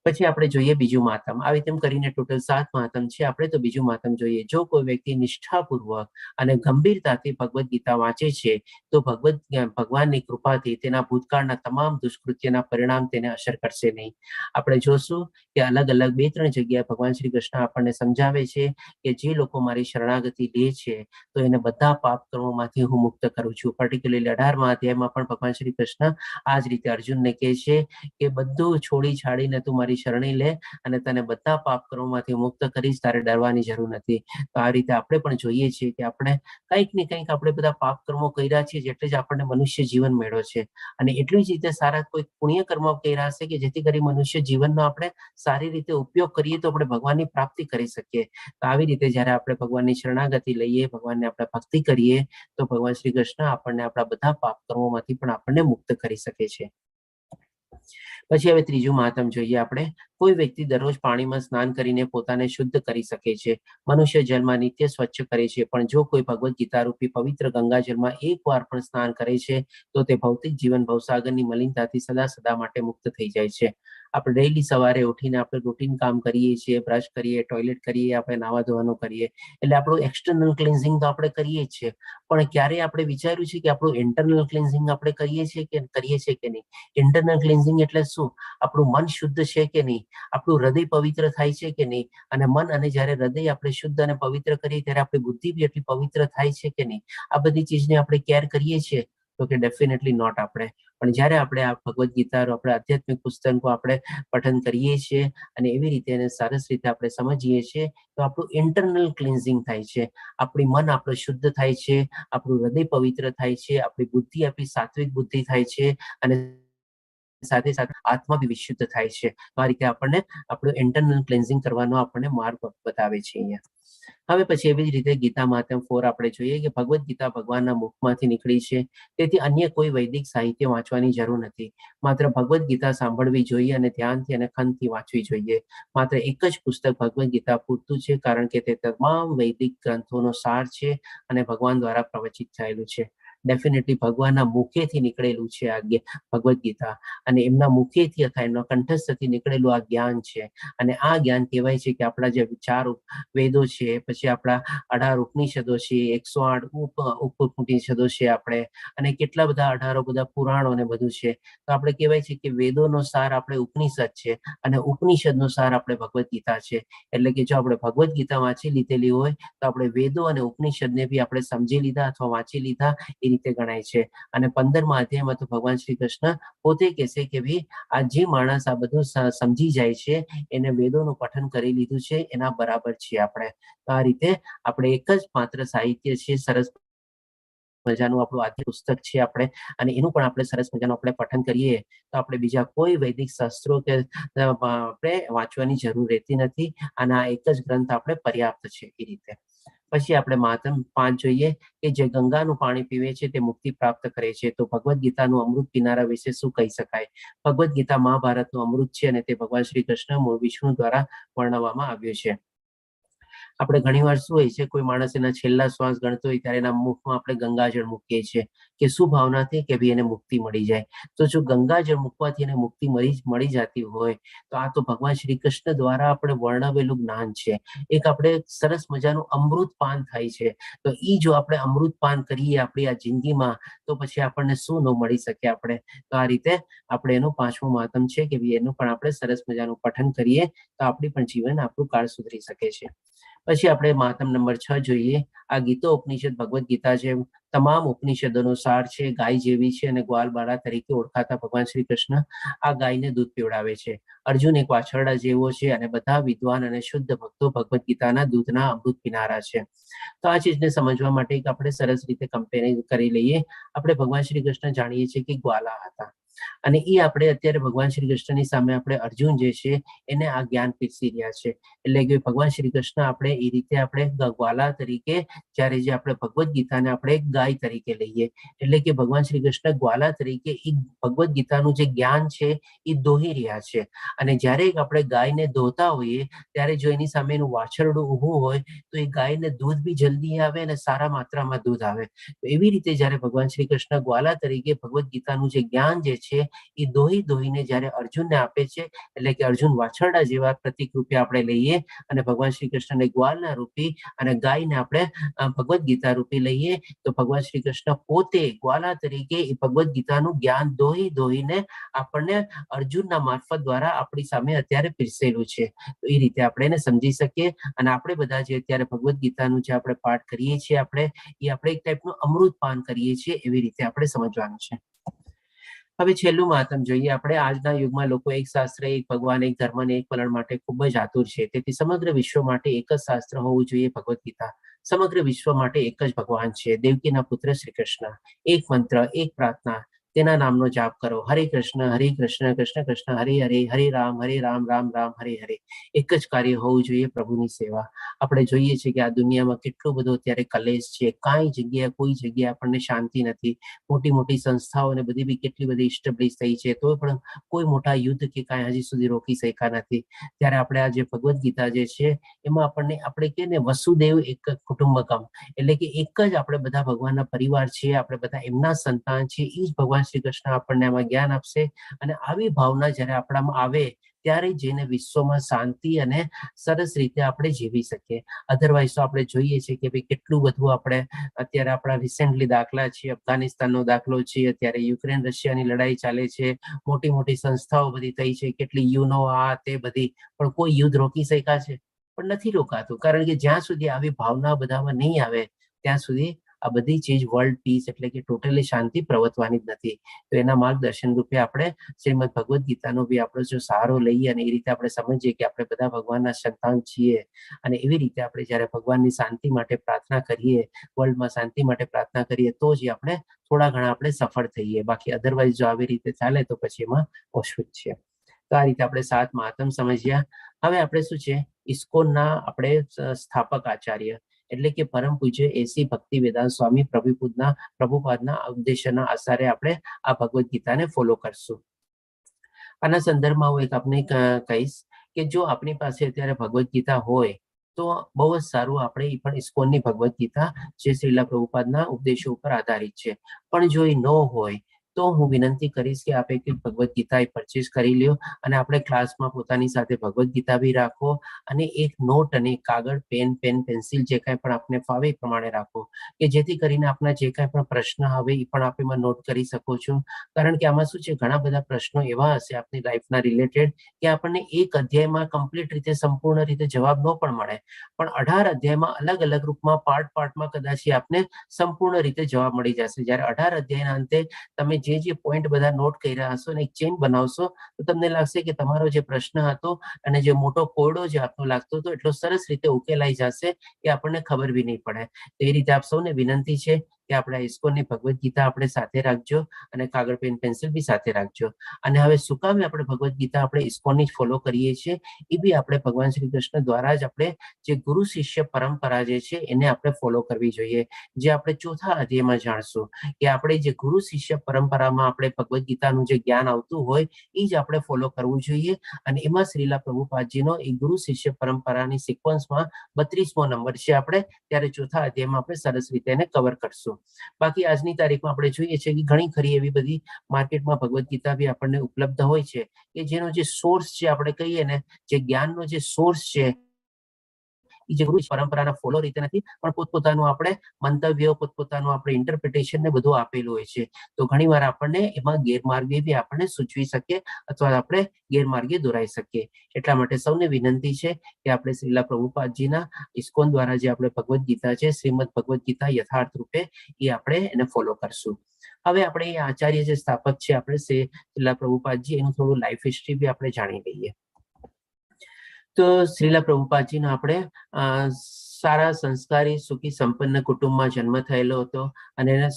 પછી આપણે જોઈએ બીજું મહાત્મ. આવી તેમ કરીને ટોટલ 7 મહાત્મ છે. આપણે તો બીજું મહાત્મ જોઈએ. જો કોઈ વ્યક્તિ નિષ્ઠાપૂર્વક અને ગંભીરતાથી ભગવદ્ ગીતા વાંચે છે તો ભગવાનની કૃપાથી તેના ભૂતકાળના તમામ દુષ્કૃત્યના પરિણામ તેને અસર કરશે નહીં. આપણે જોશું કે અલગ અલગ 2-3 જગ્યાએ ભગવાન શ્રી કૃષ્ણ આપણને સમજાવે છે કે જે લોકો મારી શરણાગતિ લે છે તો એને બધા પાપ કર્મોમાંથી હું મુક્ત કરું છું. પર્ટિક્યુલરલી 18મા અધ્યાયમાં પણ ભગવાન શ્રી કૃષ્ણ આ જ રીતે અર્જુનને કહે છે કે બધું છોડી છાડીને તું મારી શરણી લે અને તને બધા પાપ કર્મોમાંથી મુક્ત કરીશ, તારે ડરવાની જરૂર નથી. તો આ રીતે આપણે પણ જોઈએ છીએ કે આપણે કંઈક ને કંઈક આપણે બધા પાપ કર્મો કર્યા છીએ જેટલે જ આપણને મનુષ્ય જીવન મળ્યો છે. અને એટલી જ રીતે સારા કોઈ પુણ્ય કર્મો કર્યા હશે કે જેથી કરી મનુષ્ય જીવનનો આપણે સારી રીતે ઉપયોગ કરીએ તો આપણે ભગવાનની પ્રાપ્તિ કરી શકીએ. તો આવી રીતે જયારે આપણે ભગવાનની શરણાગતિ લઈએ, ભગવાનને આપણે ભક્તિ કરીએ તો ભગવાન શ્રી કૃષ્ણ આપણને આપણા બધા પાપ કર્મોમાંથી પણ આપણને મુક્ત કરી શકે છે. પછી હવે ત્રીજું મહાત્મ જોઈએ આપણે. કોઈ વ્યક્તિ દરરોજ પાણીમાં સ્નાન કરીને પોતાને શુદ્ધ કરી શકે છે. મનુષ્ય જલમાં નિત્ય સ્વચ્છ કરે છે, પણ જો કોઈ ભગવદ્ ગીતા રૂપી પવિત્ર ગંગાજળમાં એકવાર પણ સ્નાન કરે છે તો તે ભૌતિક જીવન ભવસાગરની મલિનતાથી સદા માટે મુક્ત થઈ જાય છે. આપણે ડેઈલી સવારે ઉઠીને આપણે રૂટીન કામ કરીએ છીએ, બ્રશ કરીએ, ટોયલેટ કરીએ, આપણે નાવા ધોવાનું કરીએ, એટલે આપણું એક્સટર્નલ ક્લિન્ઝિંગ તો આપણે કરીએ જ છે. પણ ક્યારે આપણે વિચાર્યું છે કે આપણું ઇન્ટરનલ ક્લિન્ઝિંગ આપણે કરીએ છીએ કે નહીં? ઇન્ટરનલ ક્લિન્ઝિંગ એટલે શું? આપણું મન શુદ્ધ છે કે નહીં? આપણું હૃદય પવિત્ર થાય છે કે નહીં? અને મન અને જ્યારે હૃદય આપણે શુદ્ધ અને પવિત્ર કરીએ ત્યારે આપણી બુદ્ધિ બી એટલી પવિત્ર થાય છે કે નહીં? આ બધી ચીજને આપણે કેર કરીએ છીએ તો કે ડેફિનેટલી નોટ આપણે. પણ જ્યારે આપણે આ ભગવદ્ ગીતા આપણે આધ્યાત્મિક પુસ્તકો આપણે પઠન કરીએ છીએ અને એવી રીતે એને સરસ રીતે આપણે સમજીએ છીએ તો આપણું ઇન્ટરનલ ક્લિન્ઝિંગ થાય છે. આપણી મન આપણું શુદ્ધ થાય છે, આપણું હૃદય પવિત્ર થાય છે, આપણી બુદ્ધિ આપણી સાત્વિક બુદ્ધિ થાય છે અને સાથે સાથે આત્મા બી વિશુદ્ધ થાય છે. આ રીતે આપણને આપણું ઇન્ટરનલ ક્લિન્ઝિંગ કરવાનો આપણને માર્ગ બતાવે છે અહીંયા. હવે પછી એવી જ રીતે ગીતા મહાત્મ્ય 4 આપણે જોઈએ કે ભગવદ્ ગીતા ભગવાનના મુખમાંથી નીકળી છે, તેથી અન્ય કોઈ વૈદિક સાહિત્ય વાંચવાની જરૂર નથી. માત્ર ભગવદ્ ગીતા સાંભળવી જોઈએ અને ધ્યાનથી અને ખંતથી વાંચવી જોઈએ. માત્ર એક જ પુસ્તક ભગવદ્ ગીતા પૂરતું છે, કારણ કે તે તમામ વૈદિક ગ્રંથોનો સાર છે અને ભગવાન દ્વારા પ્રવચિત થયેલું છે. ડેફિનેટલી ભગવાનના મુખેથી નીકળેલું છે આ ભગવદ્ ગીતા, અને એમના મુખેથી અથવા એમના કંઠસ્થથી નીકળેલું આ જ્ઞાન છે. અને આ જ્ઞાન કહેવાય છે કે આપણા જે 4 વેદો છે, પછી આપણા 18 ઉપનિષદો છે, 108 ઉપનિષદો છે આપણે, અને કેટલા બધા 18 બધા પુરાણો ને બધું છે. તો આપણે કહેવાય છે કે વેદોનો સાર આપણે ઉપનિષદ છે અને ઉપનિષદનો સાર આપણે ભગવદ્ ગીતા છે. એટલે કે જો આપણે ભગવદ્ ગીતા વાંચી લીધેલી હોય તો આપણે વેદો અને ઉપનિષદને બી આપણે સમજી લીધા અથવા વાંચી લીધા એ રીતે ગણાય છે. અને 15મા અધ્યાયમાં તો ભગવાન શ્રી કૃષ્ણ પોતે કહેશે કે ભાઈ આ જે માણસ આ બધું સમજી જાય છે એને વેદોનું પઠન કરી લીધું છે, એના બરાબર છીએ આપણે. તો આ રીતે આપણે એક જ માત્ર સાહિત્ય છે, સરસ મજાનું આપણું આદ્ય પુસ્તક છે આપણે, અને એનું પણ આપણે સરસ મજાનું આપણે પઠન કરીએ તો આપણે બીજા કોઈ વૈદિક શાસ્ત્રો કે આપણે વાંચવાની જરૂર રહેતી નથી, અને આ એક જ ગ્રંથ આપણે પર્યાપ્ત છે એ રીતે. પછી આપણે મહાત્મ્ય 5 જોઈએ કે જે ગંગાનું પાણી પીવે છે તે મુક્તિ પ્રાપ્ત કરે છે. તો ભગવદ્ ગીતાનું અમૃત પીનારા વિશે શું કહી શકાય? ભગવદ્ ગીતા મહાભારતનું અમૃત છે અને તે ભગવાન શ્રી કૃષ્ણ મૂળ વિષ્ણુ દ્વારા વર્ણવવામાં આવ્યું છે. આપણે ઘણીવાર શું હોય છે, કોઈ માણસ એના છેલ્લા શ્વાસ ગણતો હોય ત્યારે એના મુખમાં આપણે ગંગાજળ મૂકીએ છીએ કે શું ભાવનાથી કે ભાઈ એને મુક્તિ મળી જાય. તો જો ગંગાજળ મૂકવાથી એને મુક્તિ મળી જતી હોય તો આ તો ભગવાન શ્રી કૃષ્ણ દ્વારા આપણે વર્ણવેલું જ્ઞાન છે. એક આપણે સરસ મજાનું અમૃત પાન થાય છે. તો ઈ જો આપણે અમૃત પાન કરીએ આપણી આ જિંદગીમાં તો પછી આપણને શું ન મળી શકે આપણે. તો આ રીતે આપણે એનું 5મું મહાત્મ્ય છે કે ભાઈ એનું પણ આપણે સરસ મજાનું પઠન કરીએ તો આપણી પણ જીવન આપણું કાળ સુધરી શકે છે. પછી આપણે મહાત્મ્ય નંબર 6 જોઈએ. આ ગીતો ઉપનિષદ ભગવદ્ ગીતા છે, તમામ ઉપનિષદોનો સાર છે. ગાય જેવી છે અને ગ્વાલબાળા તરીકે ઓળખાતા ભગવાન શ્રી કૃષ્ણ આ ગાયને દૂધ પીવડાવે છે. અર્જુન એક વાછરડા જેવો છે અને બધા વિદ્વાન અને શુદ્ધ ભક્તો ભગવદ્ ગીતાના દૂધના અમૃત પીનારા છે. તો આ ચીજને સમજવા માટે આપણે સરસ રીતે કમ્પેરિઝન કરી લઈએ. આપણે ભગવાન શ્રી કૃષ્ણ જાણીએ છીએ કે ગ્વાલા હતા, અને એ આપણે અત્યારે ભગવાન શ્રી કૃષ્ણની સામે આપણે અર્જુન જે છે એને આ જ્ઞાન પીરસી રહ્યા છે. એટલે કે ભગવાન શ્રી કૃષ્ણ આપણે એ રીતે આપણે ગ્વાલા તરીકે, જ્યારે જે આપણે ભગવદ્ ગીતાને આપણે એક ગાય તરીકે લઈએ, એટલે કે ભગવાન શ્રી કૃષ્ણ ગ્વાલા તરીકે એ ભગવદ્ ગીતાનું જે જ્ઞાન છે એ દોહી રહ્યા છે. અને જ્યારે આપણે ગાયને દોહતા હોઈએ ત્યારે જો એની સામે એનું વાછરડું ઊભું હોય તો એ ગાયને દૂધ બી જલ્દી આવે અને સારા માત્રામાં દૂધ આવે. તો એવી રીતે જ્યારે ભગવાન શ્રી કૃષ્ણ ગ્વાલા તરીકે ભગવદ્ ગીતાનું જે જ્ઞાન જે છે એ દોહીને જ્યારે અર્જુનને આપે છે, એટલે કે અર્જુન વાછરડા જેવા પ્રતિક રૂપે આપણે લઈએ અને ભગવાન શ્રી કૃષ્ણને ગ્વાલના રૂપી અને ગાયને આપણે ભગવદ્ ગીતા રૂપી લઈએ, તો ભગવાન શ્રી કૃષ્ણ પોતે ગ્વાલા તરીકે એ ભગવદ્ ગીતાનું જ્ઞાન દોહીને આપણને અર્જુનના મારફત દ્વારા આપણી સામે અત્યારે પીરસેલું છે. તો એ રીતે આપણે એને સમજી શકીએ. અને આપણે બધા જે અત્યારે ભગવદ્ ગીતાનું જે આપણે પાઠ કરીએ છીએ આપણે એક ટાઈપનું અમૃત પાન કરીએ છીએ, એવી રીતે આપણે સમજવાનું છે. હવે છેલ્લું મહાત્મ્ય જોઈએ આપણે. આજના યુગમાં લોકો એક શાસ્ત્ર, એક ભગવાન, એક ધર્મને એક વલણ માટે ખૂબ જ આતુર છે. તેથી સમગ્ર વિશ્વ માટે એક જ શાસ્ત્ર હોવું જોઈએ, ભગવદ્ ગીતા. સમગ્ર વિશ્વ માટે એક જ ભગવાન છે, દેવકીના પુત્ર શ્રી કૃષ્ણ. એક મંત્ર, એક પ્રાર્થના, તેના નામનો જાપ કરો. હરે કૃષ્ણ કૃષ્ણ કૃષ્ણ હરે હરે, હરે રામ રામ રામ હરે હરે. એક જ કાર્ય હોવું જોઈએ, પ્રભુની સેવા. આપણે જોઈએ છીએ કે આ દુનિયામાં કેટલું બધું અત્યારે કલેશ છે. કોઈ જગ્યાએ આપણને શાંતિ નથી. મોટી મોટી સંસ્થાઓ ને બધી બી કેટલી બધી ઇસ્ટેબ્લિશ થઈ છે, તો પણ કોઈ મોટા યુદ્ધ કે કાંઈ હજી સુધી રોકી શક્યા નથી. ત્યારે આપણે આ જે ભગવદ્ ગીતા જે છે એમાં આપણે કે ને વસુદેવ એક કુટુંબકમ, એટલે કે એક જ આપણે બધા ભગવાનના પરિવાર છીએ, આપણે બધા એમના સંતાન છીએ. એ જ ભગવાન શ્રી કૃષ્ણ આપણને આમાં જ્ઞાન આપશે. અને આવી ભાવના જ્યારે આપણામાં આવે ત્યારે જઈને વિશ્વમાં શાંતિ અને સરસ રીતે આપણે જીવી શકીએ. અધરવાઇઝ તો આપણે જોઈએ છીએ કે ભાઈ કેટલું બધું આપણે અત્યારે આપણા રિસેન્ટલી દાખલા છે, અફઘાનિસ્તાનનો દાખલો છે, અત્યારે યુક્રેન રશિયાની લડાઈ ચાલે છે, મોટી મોટી સંસ્થાઓ બધી થઈ છે, કેટલી યુનો આ તે બધી, પણ કોઈ યુદ્ધ રોકી શક્યા છે? પણ નથી રોકાતું. કારણ કે જ્યાં સુધી આવી ભાવના બધામાં નહીં આવે ત્યાં સુધી આ બધી ચીજ વર્લ્ડ પીસ એટલે કે ટોટલી શાંતિ પ્રવર્તવાની જ નથી. તો એના માર્ગદર્શન રૂપે આપણે શ્રીમદ ભગવદ્ ગીતાનો બી આપણો જો સહારો લઈએ અને એ રીતે આપણે સમજીએ કે આપણે બધા ભગવાનના સંતાન છીએ, અને એવી રીતે આપણે જ્યારે ભગવાનની શાંતિ માટે પ્રાર્થના કરીએ, વર્લ્ડમાં શાંતિ માટે પ્રાર્થના કરીએ, તો જ આપણે થોડા ઘણા આપણે સફળ થઈએ. બાકી અધરવાઇઝ જો આવી રીતે ચાલે તો પછી એમાં ઓછું જ છે. તો આ રીતે આપણે 7 મહાત્મ્ય સમજ્યા. હવે આપણે શું છે, ઇસ્કોનના આપણે સ્થાપક આચાર્ય એટલે કે પરમ પૂજ્ય એસી ભક્તિ વેદાંત સ્વામી પ્રભુપાદના ઉદ્દેશ્યના આધારે આપણે આ ભગવદ્ ગીતાને ફોલો કરશું. આના સંદર્ભમાં હું એક આપને કહીશ કે જો આપણી પાસે અત્યારે ભગવદ્ ગીતા હોય તો બહુ જ સારું. આપણે એ પણ ઇસ્કોનની ભગવદ્ ગીતા જે શ્રીલા પ્રભુપાદના ઉપદેશો ઉપર આધારિત છે. પણ જો એ ન હોય તો હું વિનંતી કરીશ કે આપે ભગવદ્ ગીતા પરચેસ કરી લ્યો અને આપણે ક્લાસમાં પોતાની સાથે ભગવદ્ ગીતા બી રાખો અને એક નોટ અને કાગળ, પેન, પેન્સિલ જે કાંઈ પણ આપને ફાવે એ પ્રમાણે રાખો કે જેથી કરીને આપણા જે કાંઈ પણ પ્રશ્ન આવે એ પણ આપણે નોટ કરી શકો છો. કારણ કે આમાં શું છે, ઘણા બધા પ્રશ્નો એવા હશે આપની લાઈફના રિલેટેડ કે આપણને એક અધ્યાયમાં કમ્પ્લીટ રીતે સંપૂર્ણ રીતે જવાબ ન પણ મળે, પણ 18 અધ્યાયમાં અલગ અલગ રૂપમાં પાર્ટમાં કદાચ આપને સંપૂર્ણ રીતે જવાબ મળી જશે. જ્યારે 18 અધ્યાયના અંતે તમે જે પોઈન્ટ બધા નોટ કર્યા હશો અને એક ચેન બનાવશો તો તમને લાગશે કે તમારો જે પ્રશ્ન હતો અને જે મોટો કોયડો જે આપનો લાગતો હતો એટલો સરસ રીતે ઉકેલાઈ જશે કે આપણને ખબર બી નહીં પડે. તો એ રીતે આપ સૌને વિનંતી છે કે આપણે ઇસ્કોનની ભગવદ્ ગીતા આપણે સાથે રાખજો અને કાગળ, પેન, પેન્સિલ બી સાથે રાખજો. અને હવે શું કામે આપણે ભગવદ્ ગીતા આપણે ઇસ્કોનની જ ફોલો કરીએ છીએ એ બી આપણે ભગવાન શ્રી કૃષ્ણ દ્વારા જ આપણે જે ગુરુ શિષ્ય પરંપરા જે છે એને આપણે ફોલો કરવી જોઈએ. જે આપણે ચોથા અધ્યાયમાં જાણશું કે આપણે જે ગુરુ શિષ્ય પરંપરામાં આપણે ભગવદ્ ગીતાનું જે જ્ઞાન આવતું હોય એ જ આપણે ફોલો કરવું જોઈએ. અને એમાં શ્રીલા પ્રભુપાદજીનો એ ગુરુ શિષ્ય પરંપરાની સિક્વન્સમાં 32મો નંબર છે. આપણે ત્યારે ચોથા અધ્યાયમાં આપણે સરસ રીતે એને કવર કરશું. બાકી આજની તારીખમાં આપણે જોઈએ છીએ કે ઘણી ખરી એવી બધી માર્કેટમાં ભગવદ્ ગીતા બી આપણને ઉપલબ્ધ હોય છે કે જેનો જે સોર્સ છે, આપણે કહીએ ને, જે જ્ઞાનનો જે સોર્સ છે એ જે ગુરુ પરંપરાના ફોલો રીતે નથી, પણ પોતપોતાનું આપણે મંતવ્યો, પોતપોતાનું આપણે ઇન્ટરપ્રિટેશન ને બધું આપેલું હોય છે. તો ઘણીવાર આપણને એમાં ગેરમાર્ગે બી આપણને સૂચવી શકે અથવા આપણે ગેરમાર્ગે દોરાઈ શકીએ. એટલા માટે સૌને વિનંતી છે કે આપણે શ્રીલા પ્રભુપાદજીના ઇસ્કોન દ્વારા જે આપણે ભગવદ્ ગીતા છે, શ્રીમદ ભગવદ્ ગીતા યથાર્થ રૂપે એ આપણે એને ફોલો કરશું. હવે આપણે એ આચાર્ય જે સ્થાપક છે આપણે શ્રીલા પ્રભુપાદજી, એનું થોડું લાઈફ હિસ્ટ્રી બી આપણે જાણી લઈએ. તો શ્રીલા પ્રભુપાદજીનો આપણે સારા સંસ્કારી સુખી સંપન્ન કુટુંબમાં જન્મ થયેલો હતો અને એને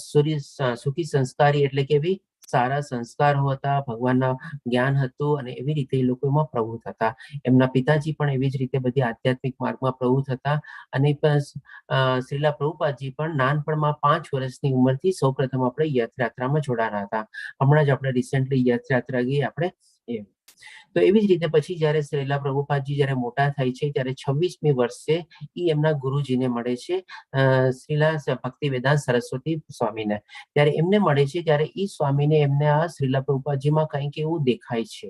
સુખી સંસ્કારી એટલે કે બી સારા સંસ્કાર હતા, ભગવાનના જ્ઞાન હતું અને એવી રીતે એ લોકો એમાં પ્રવૃત્ત હતા. એમના પિતાજી પણ એવી જ રીતે બધી આધ્યાત્મિક માર્ગમાં પ્રવૃત્ત હતા. અને શ્રીલા પ્રભુપાદજી પણ નાનપણમાં 5 વર્ષની ઉંમરથી સૌપ્રથમ આપણે યાત્રામાં જોડાના હતા. હમણાં જ આપણે રિસેન્ટલી યાત્રા ગઈ આપણે એ. તો એવી જ રીતે પછી જયારે શ્રીલા પ્રભુપાદજી જયારે મોટા થાય છે ત્યારે 26મી વર્ષે એ એમના ગુરુજીને મળે છે, શ્રીલા ભક્તિ વેદાંત સરસ્વતી સ્વામીને. ત્યારે એમને મળે છે ત્યારે એ સ્વામીને એમને આ શ્રીલા પ્રભુપાદજીમાં કંઈક એવું દેખાય છે,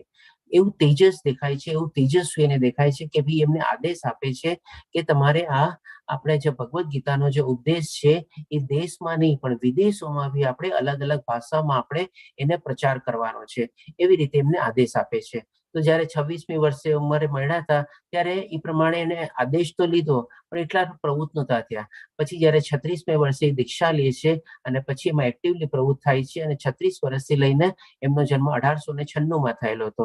એવું તેજસ દેખાય છે, એવું તેજસ્વી એને દેખાય છે કે ભાઈ એમને આદેશ આપે છે કે તમારે આ આપણે જે ભગવદ્ ગીતાનો જે ઉદ્દેશ છે એ દેશમાં નહીં પણ વિદેશોમાં બી આપણે અલગ અલગ ભાષામાં આપણે એને પ્રચાર કરવાનો છે. એવી રીતે એમને આદેશ આપે છે. તો જયારે 26મી વર્ષે ઉંમરે મળ્યા હતા ત્યારે એ પ્રમાણે એને આદેશ તો લીધો પણ એટલા પ્રવૃત્ત નહોતા થયા. પછી જયારે 36મી વર્ષે દીક્ષા લે છે અને પછી એમાં એક્ટિવલી પ્રવૃત્ત થાય છે અને 36 વર્ષથી લઈને એમનો જન્મ 1896માં થયેલો હતો.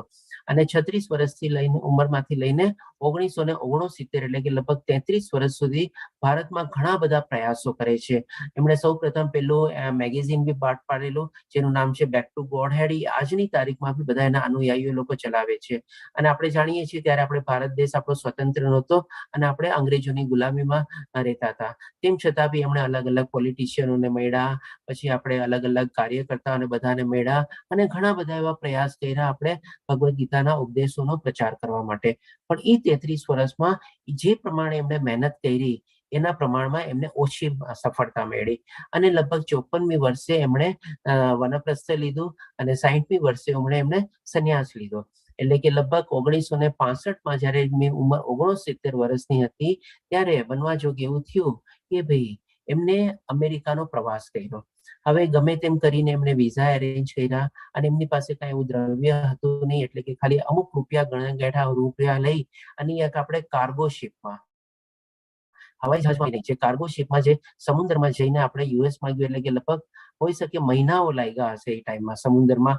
અને 36 વર્ષથી લઈને ઉંમરમાંથી લઈને 1969 એટલે કે લગભગ 33 વર્ષ સુધી ભારતમાં ઘણા બધા પ્રયાસો કરે છે. એમણે સૌ પ્રથમ પેલું મેગેઝિન બી બહાર પાડેલું જેનું નામ છે બેક ટુ ગોડ હેડ. આજની તારીખમાં બી બધા એના અનુયાયીઓ લોકો ચલાવે છે. અને આપણે જાણીએ છીએ ત્યારે આપણે ભારત દેશ આપણો સ્વતંત્ર નહોતો અને આપણે અંગ્રેજોની ગુલામીમાં રહેતા હતા. તેમ છતાં બી એમણે અલગ અલગ પોલિટિશિયનોને મળ્યા, પછી આપણે અલગ અલગ કાર્યકર્તાઓને બધાને મળ્યા અને ઘણા બધા એવા પ્રયાસ કર્યા આપણે ભગવદ્ ગીતાના ઉપદેશોનો પ્રચાર કરવા માટે. પણ એ 33 વર્ષમાં જે પ્રમાણે એમણે મહેનત કરી એના પ્રમાણમાં એમને ઓછી સફળતા મળી અને લગભગ 54મી વર્ષે એમણે વનપ્રસ્થ લીધું અને 60મી વર્ષે એમણે સંન્યાસ લીધો. એટલે કે લગભગ 1965માં જયારે એમની ઉંમર 69 વર્ષની હતી ત્યારે બનવા જોગ એવું થયું કે ભાઈ એમને અમેરિકાનો પ્રવાસ કર્યો. હવે ગમે તેમ કરીને એમને વિઝા અરેન્જ કર્યા અને એમની પાસે કઈ એવું દ્રવ્ય હતું નહીં, એટલે કે ખાલી અમુક રૂપિયા લઈ અને એક આપણે કાર્ગો શિપમાં, હવાઈ જહાજમાં નહીં, જે કાર્ગો શિપમાં જે સમુદ્રમાં જઈને આપણે યુએસમાં ગયું એટલે કે લગભગ હોઈ શકે મહિનાઓ લાગ્યા હશે એ ટાઈમમાં સમુદ્રમાં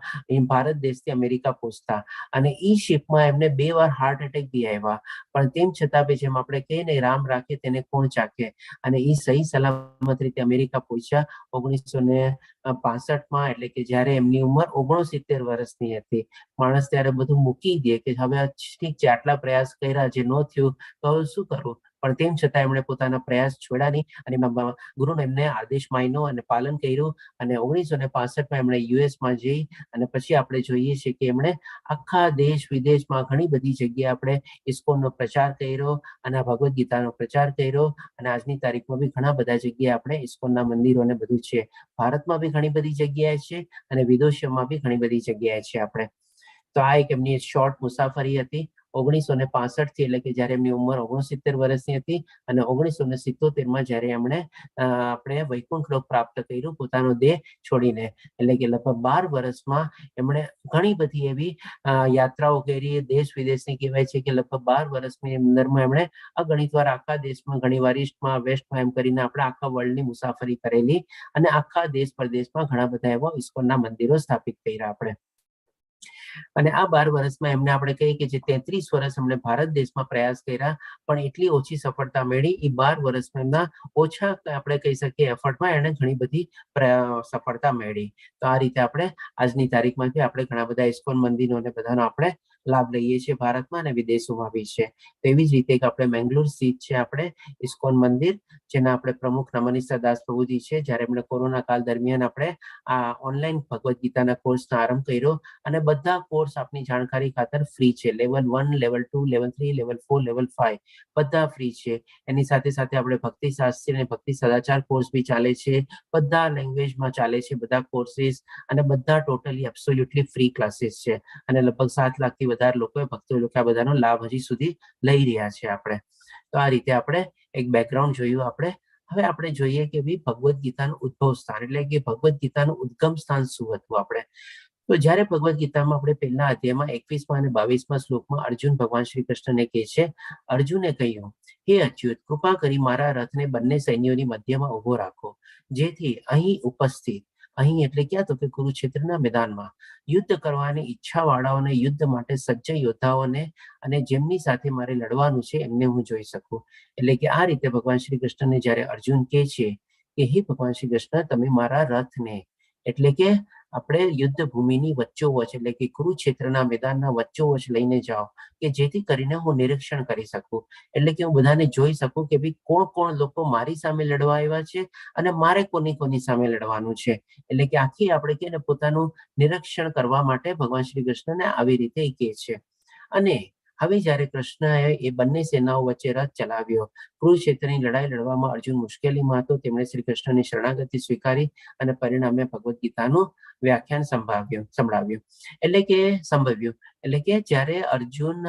ભારત દેશથી અમેરિકા પહોંચતા, અને એ શિપમાં એમને 2 વાર હાર્ટ એટેક બી આવ્યા, પણ તેમ છતાં બી જેમ આપણે કહીએ ને રામ રાખે તેને કોણ ચાખે, અને એ સહી સલામત રીતે અમેરિકા પહોંચ્યા 1965માં, એટલે કે જ્યારે એમની ઉંમર 69 વર્ષની હતી. માણસ ત્યારે બધું મૂકી દે કે હવે ઠીક છે આટલા પ્રયાસ કર્યા, જે ન થયું તો હવે શું કરવું, પણ તેમ છતાં એમણે પોતાના પ્રયાસ છોડ્યા નહીં, અને એમના ગુરુને એમને આદેશ માન્યો અને પાલન કર્યું, અને 1965માં એમણે યુએસમાં જઈ અને પછી આપણે જોઈએ છીએ કે એમણે આખા દેશ વિદેશમાં ઘણી બધી જગ્યાએ આપણે ઇસ્કોનનો પ્રચાર કર્યો અને ભગવદ્ ગીતાનો પ્રચાર કર્યો, અને આજની તારીખમાં બી ઘણા બધા જગ્યાએ આપણે ઇસ્કોનના મંદિરો ને બધું છે. ભારતમાં બી ઘણી બધી જગ્યાએ છે અને વિદેશોમાં બી ઘણી બધી જગ્યાએ છે આપણે. તો આ એક એમની શોર્ટ મુસાફરી હતી 1965 થી, એટલે કે જયારે એમની ઉંમર 69 વર્ષની હતી, અને 1977માં જયારે એમણે આપણે વૈકુંઠ લોક પ્રાપ્ત કર્યું પોતાનો દેહ છોડીને, એટલે કે લગભગ 12 વર્ષમાં એમણે ઘણી બધી એવી યાત્રાઓ કરી, દેશ વિદેશની. કહેવાય છે કે લગભગ 12 વર્ષની અંદરમાં એમણે અગણિત વાર આખા દેશમાં, ઘણી વાર ઈસ્ટમાં, વેસ્ટમાં, એમ કરીને આપણે આખા વર્લ્ડની મુસાફરી કરેલી, અને આખા દેશ પ્રદેશમાં ઘણા બધા એવા ઇસ્કોનના મંદિરો સ્થાપિત કર્યા આપણે. અને આ 12 વર્ષમાં એમને આપણે કહીએ કે જે 33 વર્ષ એમણે ભારત દેશમાં પ્રયાસ કર્યા, પણ એટલી ઓછી સફળતા મળી. એ 12 વર્ષમાં એમના ઓછા આપણે કહી શકીએ એફર્ટમાં એને ઘણી બધી સફળતા મળી. તો આ રીતે આપણે આજની તારીખમાં આપણે ઘણા બધા ઇસ્કોન મંદિરોને બધાનો આપણે લાભ લઈએ છીએ ભારતમાં અને વિદેશોમાં બી છે. તો એવી જ રીતે આપણે મેંગલોર સ્થિત છે આપણે ઇસ્કોન મંદિર, જેના આપણે પ્રમુખ નમનિષ્ઠા દાસ પ્રભુજી છે. જ્યારે એમણે કોરોના કાળ દરમિયાન આપણે આ ઓનલાઈન ભગવદ્ ગીતાના કોર્સનો આરંભ કર્યો, અને બધા કોર્સ આપની જાણકારી ખાતર ફ્રી છે. Level 1, level 2, level 3, level 4, level 5 બધા ફ્રી છે. એની સાથે સાથે આપણે ભક્તિ શાસ્ત્રી અને ભક્તિ સદાચાર કોર્સ બી ચાલે છે, બધા લેંગ્વેજમાં ચાલે છે બધા કોર્સીસ, અને બધા ટોટલી એબ્સોલ્યુટલી ફ્રી ક્લાસીસ છે. અને લગભગ 7 લાખથી વધારે લોકોએ ભક્તો લોકો આ બધાનો લાભ હજી સુધી લઈ રહ્યા છે આપણે. તો આ રીતે આપણે એક બેકગ્રાઉન્ડ જોયું આપણે. હવે આપણે જોઈએ કે ભગવદ્ ગીતાનું ઉદ્ભવ સ્થાન, એટલે કે ભગવદ્ ગીતાનું ઉદ્ગમ સ્થાન શું હતું આપણે. તો જ્યારે ભગવદ્ ગીતામાં આપણે પહેલા અધ્યાયમાં 21મા અને 22મા શ્લોકમાં અર્જુન ભગવાન શ્રી કૃષ્ણને કહે છે, અર્જુને કહ્યું, હે અચ્યુત, કૃપા કરી મારા રથને બંને સૈન્યોની મધ્યમાં ઉભો રાખો, જેથી અહીં ઉપસ્થિત, અહીં એટલે ક્યાં, તો કે કુરુક્ષેત્રના મેદાનમાં યુદ્ધ કરવાની ઈચ્છા વાળાઓને, યુદ્ધ માટે સજ્જ યોદ્ધાઓને, અને જેમની સાથે મારે લડવાનું છે એમને હું જોઈ શકું. એટલે કે આ રીતે ભગવાન શ્રી કૃષ્ણને જ્યારે અર્જુન કહે છે કે હે ભગવાન શ્રી કૃષ્ણ, તમે મારા રથને, એટલે કે આપણે યુદ્ધ ભૂમિની વચ્ચોવચ, એટલે કે કુરુક્ષેત્રના મેદાનના વચ્ચોવચ લઈને જાઓ, કે જેથી કરીને હું નિરીક્ષણ કરી શકું, એટલે કે હું બધાને જોઈ શકું કે ભાઈ કોણ કોણ લોકો મારી સામે લડવા આવ્યા છે અને મારે કોની કોની સામે લડવાનું છે. એટલે કે આખી આપણે કે પોતાનું નિરીક્ષણ કરવા માટે ભગવાન શ્રી કૃષ્ણને આવી રીતે કહે છે. અને હવે જ્યારે કૃષ્ણએ એ બંને સેનાઓ વચ્ચે રથ ચલાવ્યો, કુરુક્ષેત્રની લડાઈ લડવામાં અર્જુન મુશ્કેલીમાં હતો, તેમણે શ્રી કૃષ્ણની શરણાગતિ સ્વીકારી અને પરિણામે ભગવદ્ ગીતાનું વ્યાખ્યાન સંભળાવ્યું. એટલે કે સંભવ્યું, એટલે કે જ્યારે અર્જુન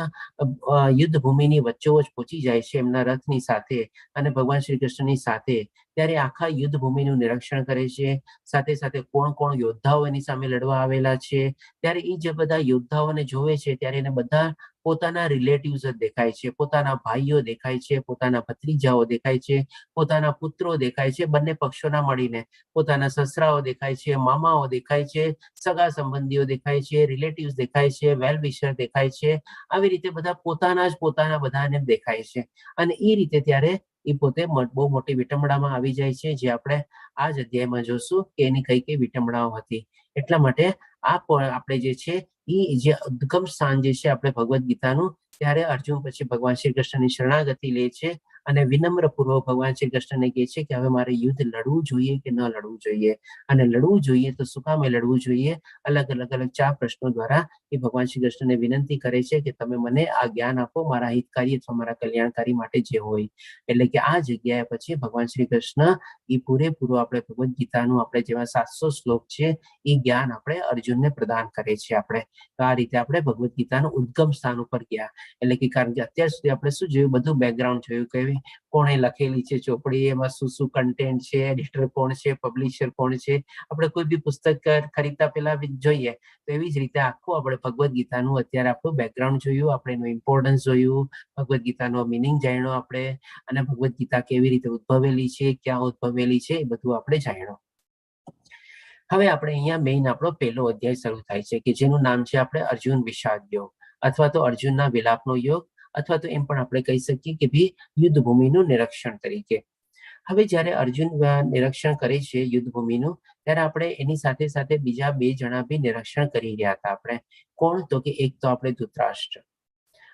યુદ્ધ ભૂમિની વચ્ચોવચ પહોંચી જાય છે એમના રથની સાથે અને ભગવાન શ્રી કૃષ્ણની સાથે, ત્યારે આખા યુદ્ધ ભૂમિનું નિરીક્ષણ કરે છે. સાથે સાથે કોણ કોણ યોદ્ધાઓ એની સામે લડવા આવેલા છે, ત્યારે એ જે બધા યોદ્ધાઓને જોવે છે ત્યારે એને બધા પોતાના રિલેટિવ્સ જ દેખાય છે, પોતાના ભાઈઓ દેખાય છે, પોતાના ભત્રીજાઓ દેખાય છે, પોતાના પુત્રો દેખાય છે, બંને પક્ષોના મળીને પોતાના સસરાઓ દેખાય છે, મામાઓ દેખાય છે, સગા સંબંધીઓ દેખાય છે, રિલેટિવ્સ દેખાય છે, વેલ વિશર દેખાય છે. આવી રીતે બધા પોતાના બધાને દેખાય છે. અને એ રીતે ત્યારે એ પોતે બહુ મોટી વિટંબણામાં આવી જાય છે, જે આપણે આ જ અધ્યાયમાં જોશું કે એની કઈ કઈ વિટંબણાઓ હતી. એટલા માટે આપણે જે છે એ જે ઉદ્ગમ સ્થાન જે છે આપણે ભગવદ્ ગીતાનું, ત્યારે અર્જુન પછી ભગવાન શ્રી કૃષ્ણની શરણાગતિ લે છે અને વિનમ્ર પૂર્વક ભગવાન શ્રી કૃષ્ણને કહે છે કે હવે મારે યુદ્ધ લડવું જોઈએ કે ન લડવું જોઈએ, અને લડવું જોઈએ તો શું કામે લડવું જોઈએ. અલગ 4 પ્રશ્નો દ્વારા એ ભગવાન શ્રી કૃષ્ણને વિનંતી કરે છે કે તમે મને આ જ્ઞાન આપો, મારા હિતકારી અથવા મારા કલ્યાણકારી માટે જે હોય. એટલે કે આ જગ્યાએ પછી ભગવાન શ્રી કૃષ્ણ એ પૂરેપૂરું આપણે ભગવદ્ ગીતાનું આપણે જેવા 700 શ્લોક છે એ જ્ઞાન આપણે અર્જુનને પ્રદાન કરે છે. આપણે તો આ રીતે આપણે ભગવદ્ ગીતાનું ઉદ્ગમ સ્થાન ઉપર ગયા. એટલે કે કારણ કે અત્યાર સુધી આપણે શું જોયું, બધું બેકગ્રાઉન્ડ જોયું કે કોણે લખેલી છે ચોપડી, એમાં શું શું કન્ટેન્ટ છે, એડિટર કોણ છે, પબ્લિશર કોણ છે. આપણે કોઈ બી પુસ્તક ખરીદતા પહેલા જોઈએ તો એવી જ રીતે આખું આપણે ભગવદ્ ગીતાનું અત્યારે આપણું બેકગ્રાઉન્ડ જોયું, આપણે એનું ઇમ્પોર્ટન્સ જોયું, ભગવદ્ ગીતાનો મિનિંગ જાણ્યો આપણે, અને ભગવદ્ ગીતા કેવી રીતે ઉદ્ભવેલી છે, ક્યાં ઉદ્ભવેલી છે, એ બધું આપણે જાણ્યું. હવે આપણે અહીંયા મેઇન આપણો પહેલો અધ્યાય શરૂ થાય છે કે જેનું નામ છે આપણે અર્જુન વિષાદ યોગ અથવા તો અર્જુનના વિલાપનો યોગ અથવા તો એમ પણ આપણે કહી શકીએ કે ભાઈ યુદ્ધ ભૂમિનું નિરીક્ષણ તરીકે. હવે જ્યારે અર્જુન નિરીક્ષણ કરે છે યુદ્ધ ભૂમિનું ત્યારે આપણે એની સાથે સાથે બીજા 2 જણા બી નિરીક્ષણ કરી રહ્યા હતા આપણે. કોણ? તો કે એક તો આપણે ધૃતરાષ્ટ્ર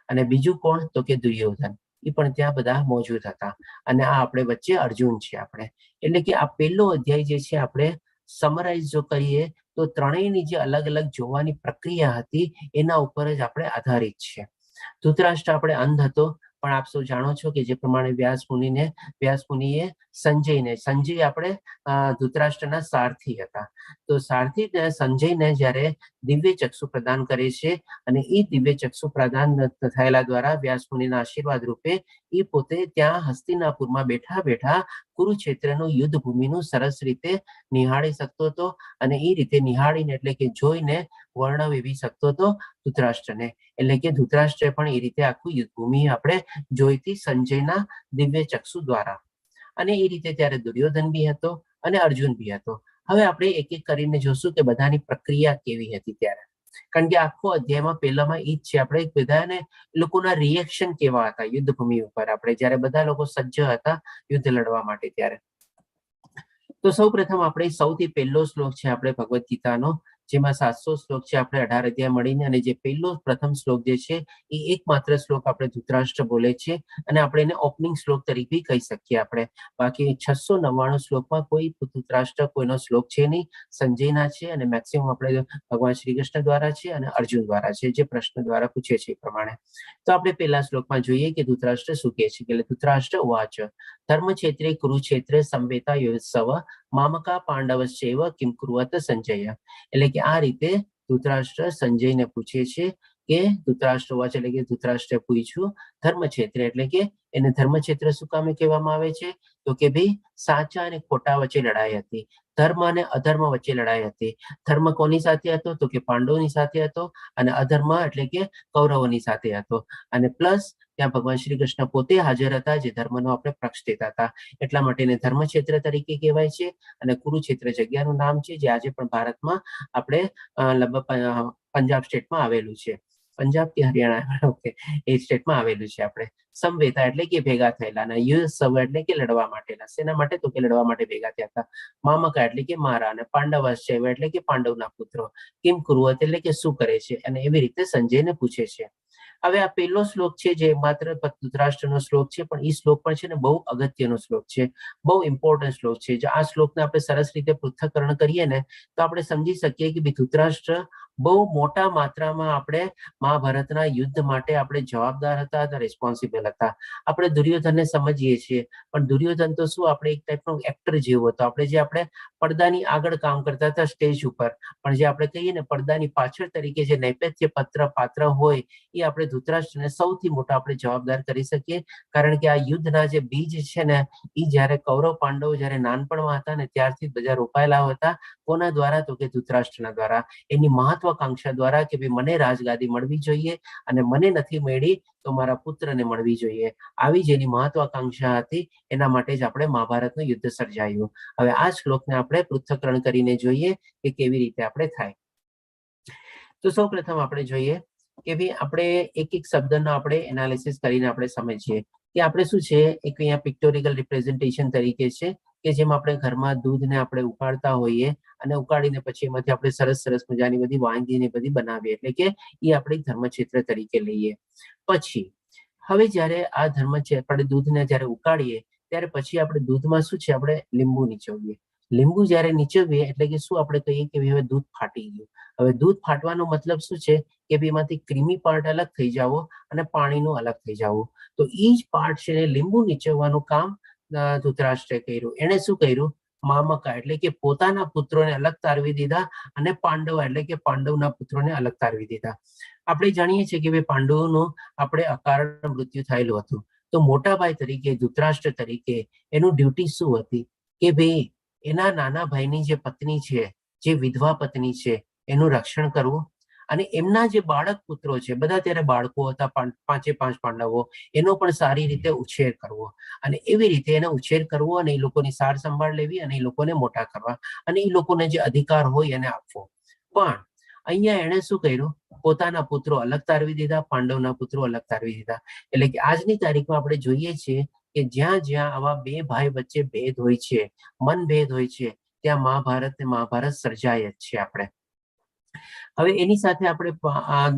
અને બીજું કોણ? તો કે દુર્યોધન. એ પણ ત્યાં બધા મોજૂદ હતા અને આ આપણે વચ્ચે અર્જુન છે આપણે. એટલે કે આ પહેલો અધ્યાય જે છે આપણે સમરાઇઝ જો કરીએ તો ત્રણેયની જે અલગ અલગ જોવાની પ્રક્રિયા હતી એના ઉપર જ આપણે આધારિત છે. ધૃતરાષ્ટ્ર આપણે અંધ હતો, પણ આપ સૌ જાણો છો કે જે પ્રમાણે વ્યાસ મુનિએ સંજય આપણે ધૃતરાષ્ટ્રના સારથી હતા. તો સારથી સંજયને જ્યારે દિવ્ય ચક્ષુ પ્રદાન કરે છે અને એ દિવ્ય ચક્ષુ પ્રદાન થયેલા દ્વારા વ્યાસ મુનિના આશીર્વાદ રૂપે એ પોતે ત્યાં હસ્તિનાપુરમાં બેઠા બેઠા કુરુક્ષેત્રનું યુદ્ધ ભૂમિનું સરસ રીતે નિહાળી શકતો હતો અને એ રીતે નિહાળીને એટલે કે જોઈને વર્ણવી શકતો હતો ધૃતરાષ્ટ્રને. એટલે કે ધૃતરાષ્ટ્રે પણ એ રીતે આખું યુદ્ધ ભૂમિ આપણે જોઈતી સંજયના દિવ્ય ચક્ષુ દ્વારા. અને એ રીતે ત્યારે દુર્યોધન બી હતો અને અર્જુન બી હતો. હવે આપણે એક એક કરીને જોશું કે બધાની પ્રક્રિયા કેવી હતી ત્યારે, કારણ કે આખો અધ્યાયમાં પહેલામાં એ જ છે આપણે બધાને લોકોના રિએક્શન કેવા હતા યુદ્ધ ભૂમિ ઉપર આપણે જ્યારે બધા લોકો સજ્જ હતા યુદ્ધ લડવા માટે ત્યારે. તો સૌ પ્રથમ આપણે સૌથી પહેલો શ્લોક છે આપણે ભગવદ્ ગીતાનો, જેમાં 700 શ્લોક છે આપણે 18 અધ્યાય મળીને, અને જે પહેલો પ્રથમ શ્લોક જે છે એ એકમાત્ર શ્લોક આપણે ધૃતરાષ્ટ્ર બોલે છે અને આપણે એને ઓપનિંગ શ્લોક તરીકે કહી શકીએ આપણે. બાકી 699 શ્લોકમાં કોઈ ધૃતરાષ્ટ્ર કોઈનો શ્લોક છે નહીં, સંજયના છે અને મેક્સિમમ આપણે ભગવાન શ્રી કૃષ્ણ દ્વારા છે અને અર્જુન દ્વારા છે, જે પ્રશ્ન દ્વારા પૂછે છે એ પ્રમાણે. તો આપણે પહેલા શ્લોકમાં જોઈએ કે ધૃતરાષ્ટ્ર શું કહે છે. કે ધૃતરાષ્ટ્ર ઉવાચ ધર્મક્ષેત્રે કુરુક્ષેત્રે સંવેતા યોત્સવ મામકા પાંડવશ્ચૈવ કિમ કુર્વત સંજય. એટલે કે આ રીતે ધૃતરાષ્ટ્ર સંજયને પૂછે છે કે ધૃતરાષ્ટ્ર વાચ એટલે કે ધૃતરાષ્ટ્રે પૂછ્યું ધર્મક્ષેત્ર એટલે કે એને ધર્મક્ષેત્ર શું કામે કહેવામાં આવે છે? તો કે ભાઈ સાચા અને ખોટા વચ્ચે લડાઈ હતી, ધર્મ અને અધર્મ વચ્ચે લડાઈ હતી. ધર્મ કોની સાથે હતો? તો કે પાંડવોની સાથે હતો અને અધર્મ એટલે કે કૌરવોની સાથે હતો. અને પ્લસ ત્યાં ભગવાન શ્રી કૃષ્ણ પોતે હાજર હતા, જે ધર્મનો આપણે પક્ષ લેતા હતા. એટલા માટે એને ધર્મક્ષેત્ર તરીકે કહેવાય છે. અને કુરુક્ષેત્ર જગ્યાનું નામ છે, જે આજે પણ ભારતમાં આપણે લગભગ પંજાબ સ્ટેટમાં આવેલું છે. પંજાબ કે હરિયાણા, ઓકે, એ સ્ટેટમાં આવેલું છે આપણે. સંવેતા એટલે કે ભેગા થયેલા, અને યુત્સવ એટલે કે લડવા માટેના. શેના માટે? તો કે લડવા માટે ભેગા થયા હતા. મામકા એટલે કે મારા, અને પાંડવશ્ચૈવ એટલે કે પાંડવના પુત્રો. કિમ કુર્વત એટલે કે શું કરે છે, અને એવી રીતે સંજયને પૂછે છે. હવે આ પહેલો શ્લોક છે જે માત્ર ધૃતરાષ્ટ્રનો શ્લોક છે, પણ એ શ્લોક પણ છે ને બહુ અગત્યનો શ્લોક છે, બહુ ઇમ્પોર્ટન્ટ શ્લોક છે. જો આ શ્લોકને આપણે સરસ રીતે પૃથ્થકરણ કરીએ ને તો આપણે સમજી શકીએ કે ધૃતરાષ્ટ્ર બહુ મોટા માત્રામાં આપણે મહાભારતના યુદ્ધ માટે આપણે જવાબદાર હતા અને રિસ્પોન્સિબલ હતા. આપણે દુર્યોધનને સમજીએ છીએ, પણ દુર્યોધન તો શું આપણે એક ટાઈપનો એક્ટર જેવો હતો. આપણે જે આપણે પડદાની આગળ કામ કરતા હતા સ્ટેજ ઉપર, પણ જે આપણે કહીએ ને પડદાની પાછળ તરીકે જે નૈપથ્ય પાત્ર હોય એ આપણે ધૃતરાષ્ટ્રને સૌથી મોટા આપણે જવાબદાર કરી શકીએ. કારણ કે આ યુદ્ધના જે બીજ છે ને એ જ્યારે કૌરવ પાંડવો જ્યારે નાનપણમાં હતા ને ત્યારથી બધા રોપાયેલા હતા. કોના દ્વારા? તો કે ધૃતરાષ્ટ્રના દ્વારા. એની મહત્વાકાંક્ષા દ્વારા કે ભાઈ મને રાજગાદી મળવી જોઈએ અને મને નથી મળી તો મારા પુત્રને મળવી જોઈએ. આવી જ એની મહત્વાકાંક્ષા હતી. એના માટે જ આપણે મહાભારતનું યુદ્ધ સર્જાયું. હવે આ શ્લોકને આપણે પૃથ્થકરણ કરીને જોઈએ કે કેવી રીતે આપણે થાય. તો સૌ પ્રથમ આપણે જોઈએ કે ભાઈ આપણે એક એક શબ્દનો આપણે એનાલિસિસ કરીને આપણે સમજીએ કે આપણે શું છે એક અહીંયા પિક્ટોરિકલ રિપ્રેઝન્ટેશન તરીકે છે કે જેમ આપણે ઘરમાં દૂધને આપણે ઉકાળતા હોઈએ અને ઉકાળીને પછી એમાંથી આપણે સરસ સરસ મજાની બધી વાનગીને બધી બનાવીએ, એટલે કે એ આપણે ધર્મક્ષેત્ર તરીકે લઈએ. પછી હવે જ્યારે આ આપણે દૂધને જ્યારે ઉકાળીએ ત્યારે પછી આપણે દૂધમાં શું છે આપણે લીંબુ નીચોવીએ. લીંબુ જ્યારે નીચોવીએ એટલે કે શું આપણે કહીએ કે હવે દૂધ ફાટી ગયું. હવે દૂધ ફાટવાનો મતલબ શું છે કે એમાંથી ક્રીમી પાર્ટ અલગ થઈ જાવો અને પાણીનું અલગ થઈ જવું. તો એ જ પાર્ટ છે લીંબુ નીચોવવાનું કામ ધૃતરાષ્ટ્રે કર્યું. એને શું કર્યું? મામકા એટલે કે પોતાના પુત્રોને અલગ તારવી દીધા અને પાંડવ એટલે કે પાંડવના પુત્રોને અલગ તારવી દીધા. આપણે જાણીએ છીએ કે ભાઈ પાંડવોનું આપણે અકારણ મૃત્યુ થયેલું હતું. તો મોટા ભાઈ તરીકે ધૃતરાષ્ટ્ર તરીકે એનું ડ્યુટી શું હતી કે ભાઈ એના નાના ભાઈની જે પત્ની છે, જે વિધવા પત્ની છે, એનું રક્ષણ કરવું અને એમના જે બાળક પુત્રો છે, બધા ત્યારે બાળકો હતા, 5 પાંડવો, એનો પણ સારી રીતે ઉછેર કરવો અને એવી રીતે એને ઉછેર કરવો અને એ લોકોની સાર સંભાળ લેવી અને એ લોકોને મોટા કરવા અને એ લોકોને જે અધિકાર હોય એને આપવો. પણ અહીંયા એને શું કર્યું, પોતાના પુત્રો અલગ તારવી દીધા, પાંડવના પુત્રો અલગ તારવી દીધા. એટલે કે આજની તારીખમાં આપણે જોઈએ છીએ કે જ્યાં જ્યાં આવા બે ભાઈ વચ્ચે ભેદ હોય છે, મનભેદ હોય છે, ત્યાં મહાભારત સર્જાય જ છે. આપણે હવે એની સાથે આપણે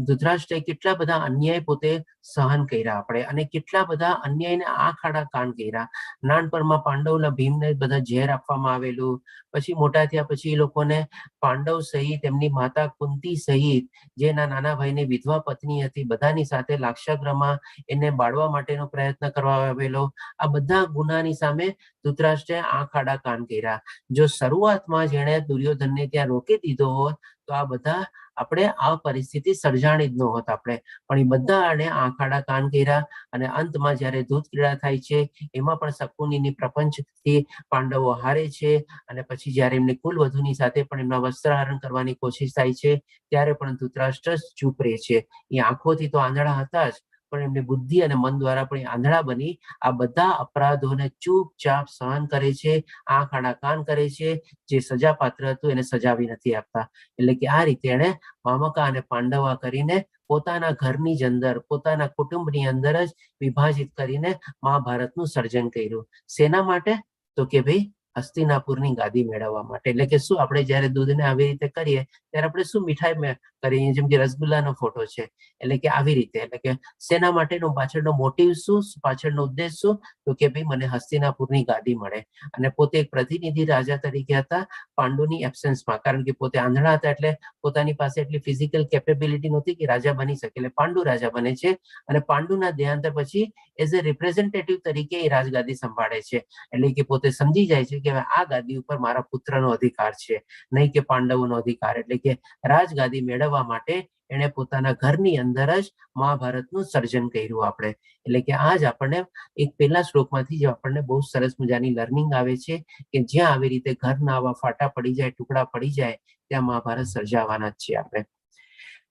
ધૃતરાષ્ટ્રે કેટલા બધા અન્યાય પોતે સહન કર્યા આપણે, અને કેટલા બધા અન્યાયને આંખ આડા કાન કર્યા. નાનપણમાં પાંડવના ભીમને બધા ઝેર આપવામાં આવેલું, પછી મોટા થયા પછી એ લોકોને પાંડવ સહિત એમની માતા કુંતી સહિત જેના નાના ભાઈની વિધવા પત્ની હતી, બધાની સાથે લાક્ષાગ્રહમાં એને બાળવા માટેનો પ્રયત્ન કરવામાં આવેલો. આ બધા ગુનાની સામે ધૃતરાષ્ટ્રે આંખ આડા કાન કર્યા. જો શરૂઆતમાં જેણે દુર્યોધનને ત્યાં રોકી દીધો હોત તો આ બધા આપણે આ પરિસ્થિતિ સર્જાણી જ ન હોત આપણે. પણ એ બધાને આંખ આડા કાન કર્યા અને અંતમાં જયારે ધૂત ક્રીડા થાય છે, એમાં પણ શકુનીની પ્રપંચથી પાંડવો હારે છે અને પછી જયારે એમને કુલવધુની સાથે પણ એમના વસ્ત્રહરણ કરવાની કોશિશ થાય છે, ત્યારે પણ ધૃતરાષ્ટ્ર ચૂપ રહે છે. એ આંખોથી તો આંધળા હતા જ, પણ એમની બુદ્ધિ અને મન દ્વારા પણ એ આંધળા બની આ બધા અપરાધોને ચૂપચાપ સહન કરે છે, આંખ આડા કાન કરે છે. જે સજા પાત્ર હતું એને સજાવી નથી આપતા. એટલે કે આ રીતે એને મામકા અને પાંડવા કરીને પોતાના ઘરની જ અંદર, પોતાના કુટુંબની અંદર જ વિભાજિત કરીને મહાભારતનું સર્જન કર્યું. શેના માટે? તો કે ભાઈ હસ્તિનાપુરની ગાદી મેળવવા માટે. એટલે કે શું, આપણે જયારે દૂધને આવી રીતે કરીએ ત્યારે આપણે શું મીઠાઈ કરીએ, જેમ કે રસગુલ્લાનો ફોટો છે. એટલે કે આવી રીતે, એટલે કે શેના માટેનો, પાછળનો મોટિવ શું, પાછળનો ઉદ્દેશ શું? તો કે ભાઈ મને હસ્તિનાપુરની ગાદી મળે. અને પોતે એક પ્રતિનિધિ રાજા તરીકે હતા પાંડુની એબ્સેન્સમાં, કારણ કે પોતે આંધળા હતા એટલે પોતાની પાસે એટલી ફિઝિકલ કેપેબિલિટી નહોતી કે રાજા બની શકે. એટલે પાંડુ રાજા બને છે અને પાંડુના દેહાંત પછી એઝ એ રિપ્રેઝેન્ટેટિવ તરીકે એ રાજગાદી સંભાળે છે. એટલે કે પોતે સમજી જાય છે કે આ ગાદી ઉપર મારા પુત્રનો અધિકાર છે, નહીં કે પાંડવોનો અધિકાર. એટલે કે રાજગાદી મેળવવા માટે એને પોતાના ઘરની અંદર જ મહાભારતનું સર્જન કર્યું આપણે. એટલે કે આજ આપણને એક પહેલા શ્લોકમાંથી જ આપણને બહુ સરસ મજાની લર્નિંગ આવે છે કે જ્યાં આવી રીતે ઘરના આવા ફાટા પડી જાય, ટુકડા પડી જાય, ત્યાં મહાભારત સર્જાવાના જ છે આપણે.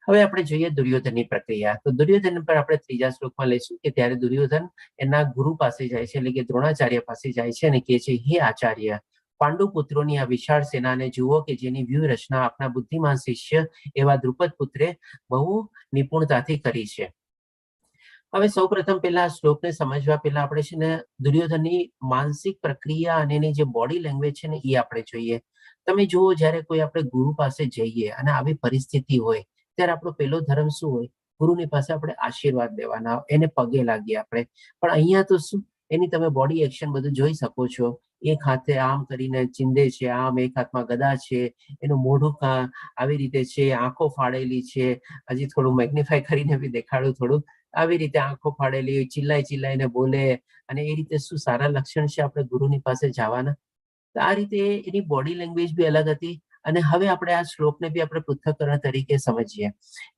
હવે આપણે જોઈએ દુર્યોધનની પ્રક્રિયા. તો દુર્યોધન પર આપણે ત્રીજા શ્લોકમાં લઈશું કે ત્યારે દુર્યોધન એના ગુરુ પાસે જાય છે, એટલે કે દ્રોણાચાર્ય પાસે જાય છે અને કહે છે, હે આચાર્ય, પાંડુ પુત્રોની આ વિશાળ સેનાને જુઓ કે જેની વ્યૂહરચના આપના બુદ્ધિમાન શિષ્ય એવા દ્રુપદ પુત્રે બહુ નિપુણતાથી કરી છે. હવે સૌપ્રથમ પહેલા આ શ્લોકને સમજવા પહેલા આપણે છે ને દુર્યોધનની માનસિક પ્રક્રિયા અને એની જે બોડી લેંગ્વેજ છે ને એ આપણે જોઈએ. તમે જુઓ, જયારે કોઈ આપણે ગુરુ પાસે જઈએ અને આવી પરિસ્થિતિ હોય ત્યારે આપણો પહેલો ધર્મ શું હોય? ગુરુની પાસે આપણે આશીર્વાદ લેવાના, એને પગે લાગીએ આપણે. પણ અહીંયા તો શું, એની તમે બોડી એક્શન બધું જોઈ શકો છો. એક હાથે આમ કરીને ચીંધે છે, આમ એક હાથમાં ગદા છે, એનું મોઢું આવી રીતે છે, આંખો ફાડેલી છે. હજી થોડું મેગ્નિફાય કરીને બી દેખાડું થોડું. આવી રીતે આંખો ફાડેલી, ચિલ્લાઈને બોલે, અને એ રીતે શું સારા લક્ષણ છે આપણે ગુરુની પાસે જવાના? તો આ રીતે એની બોડી લેંગ્વેજ બી અલગ હતી. અને હવે આપણે આ શ્લોકને બી આપણે પૃથ્થકરણ તરીકે સમજીએ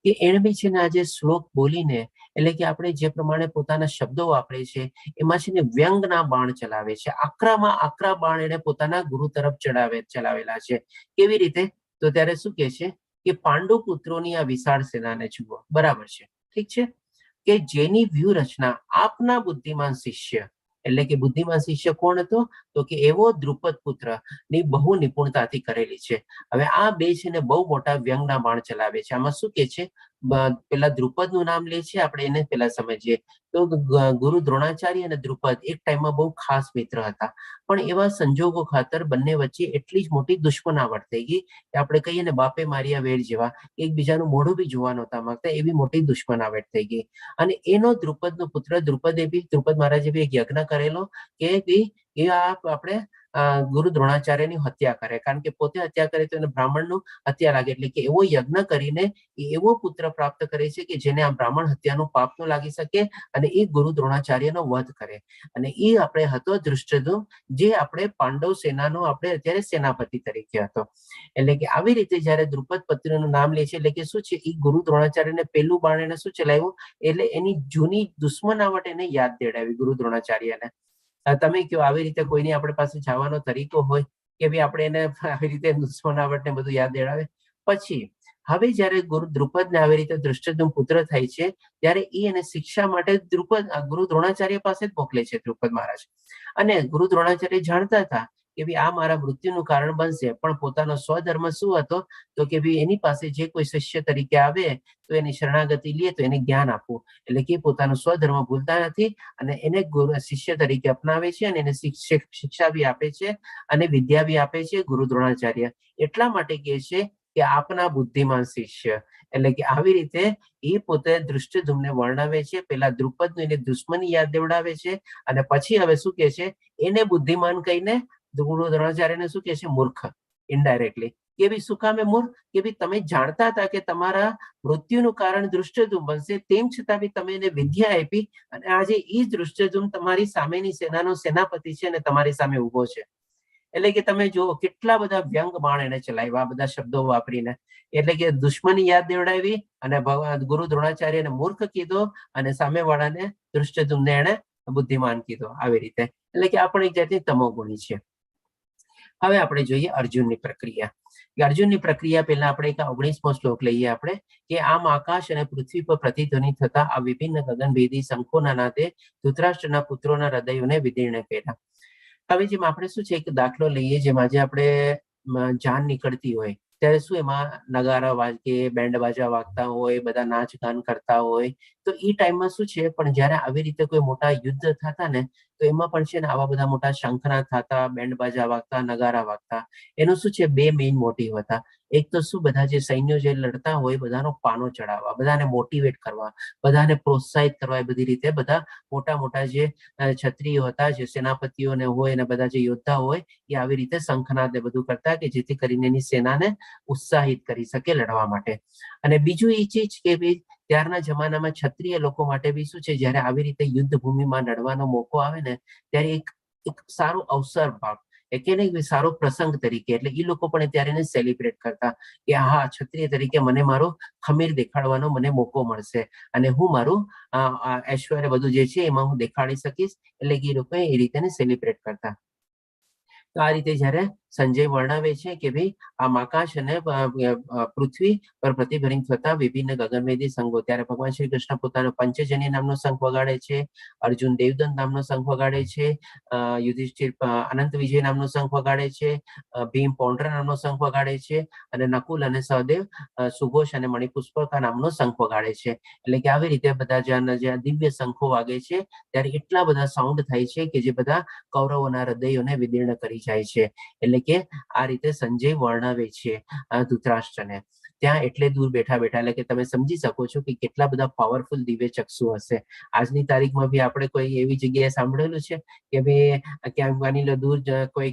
કે એને બી છે ને આજે શ્લોક બોલીને, એટલે કે આપણે જે પ્રમાણે પોતાના શબ્દો વાપરે છે એમાં છે ને વ્યંગના બાણ ચલાવે છે. આકરામાં આકરા બાણ એને પોતાના ગુરુ તરફ ચલાવેલા છે. કેવી રીતે? તો ત્યારે શું કે છે કે પાંડુ પુત્રોની આ વિશાળ સેનાને જુઓ. બરાબર છે, ઠીક છે, કે જેની વ્યૂહરચના આપના બુદ્ધિમાન શિષ્ય, એટલે કે બુદ્ધિમાન શિષ્ય કોણ હતો? તો કે એવો દ્રુપદ પુત્ર ની બહુ નિપુણતાથી કરેલી છે. હવે આ બે છે ને બહુ મોટા વ્યંગના બાણ ચલાવે છે. આમાં શું કે છે, પેલા દ્રુપદ નું નામ લે છે, આપણે એને પેલા સમજીએ. તો ગુરુ દ્રોણાચાર્ય અને દ્રુપદ એક ટાઈમમાં બહુ ખાસ મિત્ર હતા, પણ એવા સંજોગો ખાતર બંને વચ્ચે એટલી જ મોટી દુશ્મનાવટ થઈ ગઈ કે આપણે કહીએ ને બાપે માર્યા વેર જેવા, એકબીજાનું મોઢું બી જોવા નહોતા માંગતા, એવી મોટી દુશ્મનાવટ થઈ ગઈ. અને એનો દ્રુપદનો પુત્ર દ્રુપદ મહારાજે બી એક યજ્ઞ કરેલો કે એ આપણે ગુરુ દ્રોણાચાર્યની હત્યા કરે, કારણ કે પોતે હત્યા કરે તો એને બ્રાહ્મણનું હત્યા લાગે. એટલે કે એવો યજ્ઞ કરીને એવો પુત્ર પ્રાપ્ત કરે છે કે જેને આ બ્રાહ્મણ હત્યાનું પાપ ન લાગી શકે અને એ ગુરુ દ્રોણાચાર્યનો વધ કરે. અને એ આપણે હતો ધૃષ્ટદ્યુમ્ન, જે આપણે પાંડવ સેનાનો આપણે અત્યારે સેનાપતિ તરીકે હતો. એટલે કે આવી રીતે જયારે દ્રુપદ પુત્રનું નામ લે છે, એટલે કે શું છે, એ ગુરુ દ્રોણાચાર્યને પેલું બાણ એને શું ચલાવ્યું, એટલે એની જૂની દુશ્મનાવટ એને યાદ દેવડાવી ગુરુ દ્રોણાચાર્યને. તમે કયો, આવી રીતે કોઈની આપણી પાસે જવાનો તરીકો હોય કે ભાઈ આપણે એને આવી રીતે દુશ્મનાવટ ને બધું યાદ દેવડાવે? પછી હવે જયારે ગુરુ દ્રુપદને આવી રીતે ધૃષ્ટદ્યુમ્ન પુત્ર થાય છે ત્યારે એ એને શિક્ષા માટે ગુરુ દ્રોણાચાર્ય પાસે જ મોકલે છે દ્રુપદ મહારાજ. અને ગુરુ દ્રોણાચાર્ય જાણતા હતા કે ભાઈ આ મારા મૃત્યુનું કારણ બનશે, પણ પોતાનો સ્વધર્મ શું હતો તો કે ભાઈ એની પાસે જે કોઈ શિષ્ય તરીકે આવે તો એની શરણાગતિ લે તો એને જ્ઞાન આપવું. એટલે કે પોતાનો સ્વધર્મ ભૂલતા નથી અને એને શિષ્ય તરીકે અપનાવે છે અને એને શિક્ષા બી આપે છે અને વિદ્યા બી આપે છે ગુરુ દ્રોણાચાર્ય. એટલા માટે કહે છે કે આપના બુદ્ધિમાન શિષ્ય. એટલે કે આવી રીતે એ પોતે ધૃષ્ટદ્યુમ્નને વર્ણવે છે. પેલા દ્રુપદનું એને દુશ્મની યાદ દેવડાવે છે અને પછી હવે શું કે છે એને બુદ્ધિમાન કહીને ગુરુ દ્રોણાચાર્યને શું કે છે મૂર્ખ, ઇનડાયરેક્ટલી. કે ભાઈ શું કામે મૂર્ખ? કે ભાઈ તમે જાણતા હતા કે તમારા મૃત્યુનું કારણ ધૃષ્ટદ્યુમ્ન બનશે, તેમ છતાં બી તમે એને વિદ્યા આપી અને આજે એ જ ધૃષ્ટદ્યુમ્ન તમારી સામેની સેનાનો સેનાપતિ છે અને તમારી સામે ઉભો છે. એટલે કે તમે જુઓ કેટલા બધા વ્યંગ બાણ એને ચલાવ્યા બધા શબ્દો વાપરીને. એટલે કે દુશ્મની યાદ દેવડાવી અને ભગવાન ગુરુ દ્રોણાચાર્યને મૂર્ખ કીધો અને સામેવાળાને ધૃષ્ટદ્યુમ્નને એને બુદ્ધિમાન કીધો. આવી રીતે એટલે કે આપણે એક જાતની તમોગુણી છે. હવે આપણે જોઈએ અર્જુનની પ્રક્રિયા. અર્જુનની પ્રક્રિયા પહેલા આપણે એક 19મો શ્લોક લઈએ આપણે કે આમ આકાશ અને પૃથ્વી પર પ્રતિધ્વનિ થતા આ વિભિન્ન ગગનભેદી શંખોના નાદે ધૃતરાષ્ટ્રના પુત્રોના હૃદયોને વિદીર્ણ કર્યા. હવે જેમ આપણે શું છે એક દાખલો લઈએ, જેમ આજે આપણે જાન નીકળતી હોય ત્યારે શું એમાં નગારા વાગે, બેન્ડ બાજા વાગતા હોય, બધા નાચ ગાન કરતા હોય, તો એ ટાઈમમાં શું છે પણ જયારે આવી રીતે કોઈ મોટા યુદ્ધ થતા ને તો એમાં પણ છે ને આવા બધા મોટા શંખના થતા, બેન્ડ બાજા વાગતા, નગારા વાગતા. એનું શું છે બે મેઇન મોટિવ હતા. એક તો શું બધા જે સૈન્યો જે લડતા હોય બધાનો પાનો ચડાવવા, બધાને મોટિવેટ કરવા, બધાને પ્રોત્સાહિત કરવા. એ બધી રીતે બધા મોટા મોટા જે ક્ષત્રિયો હતા, જે સેનાપતિઓને હોય અને બધા જે યોદ્ધા હોય એ આવી રીતે શંખનાદ ને બધું કરતા કે જેથી કરીને એની સેનાને ઉત્સાહિત કરી શકે લડવા માટે. અને બીજું એ ચીજ કે ભાઈ ત્યારના જમાનામાં ક્ષત્રિય લોકો માટે બી શું છે જયારે આવી રીતે યુદ્ધ ભૂમિમાં લડવાનો મોકો આવે ને ત્યારે એક સારો અવસર ભાવ કે નહીં સારો પ્રસંગ તરીકે, એટલે એ લોકો પણ ત્યારે એને સેલિબ્રેટ કરતા કે હા ક્ષત્રિય તરીકે મને મારો ખમીર દેખાડવાનો મને મોકો મળશે અને હું મારું ઐશ્વર્ય બધું જે છે એમાં હું દેખાડી શકીશ. એટલે કે એ લોકો એ રીતે સેલિબ્રેટ કરતા. તો આ રીતે જયારે સંજય વર્ણવે છે કે ભાઈ આમ આકાશ અને પૃથ્વી પર પ્રતિધ્વનિ થતા વિભિન્ન ગગનભેદી શંખો, ત્યારે ભગવાન શ્રી કૃષ્ણ પોતાનો પંચજન્ય નામનો શંખ વગાડે છે, અર્જુન દેવદત્ત નામનો શંખ વગાડે છે, યુધિષ્ઠિર અનંત વિજય નામનો શંખ વગાડે છે, ભીમ પૌંડ્ર નામનો શંખ વગાડે છે અને નકુલ અને સહદેવ સુઘોષ અને મણિપુષ્પકા નામનો શંખ વગાડે છે. એટલે કે આવી રીતે બધા જ્યાં દિવ્ય શંખો વાગે છે ત્યારે એટલા બધા સાઉન્ડ થાય છે કે જે બધા કૌરવોના હૃદયોને વિદીર્ણ કરી જાય છે. એટલે કે આ રીતે સંજય વર્ણવે છે ધૃતરાષ્ટ્રને. ત્યાં એટલે દૂર બેઠા બેઠા, એટલે કે તમે સમજી શકો છો કે કેટલા બધા પાવરફુલ દિવ્ય ચક્ષુ હશે. આજની તારીખમાં બી આપણે કોઈ એવી જગ્યાએ સાંભળેલું છે કે ભાઈ ક્યાંક માની લો દૂર કોઈ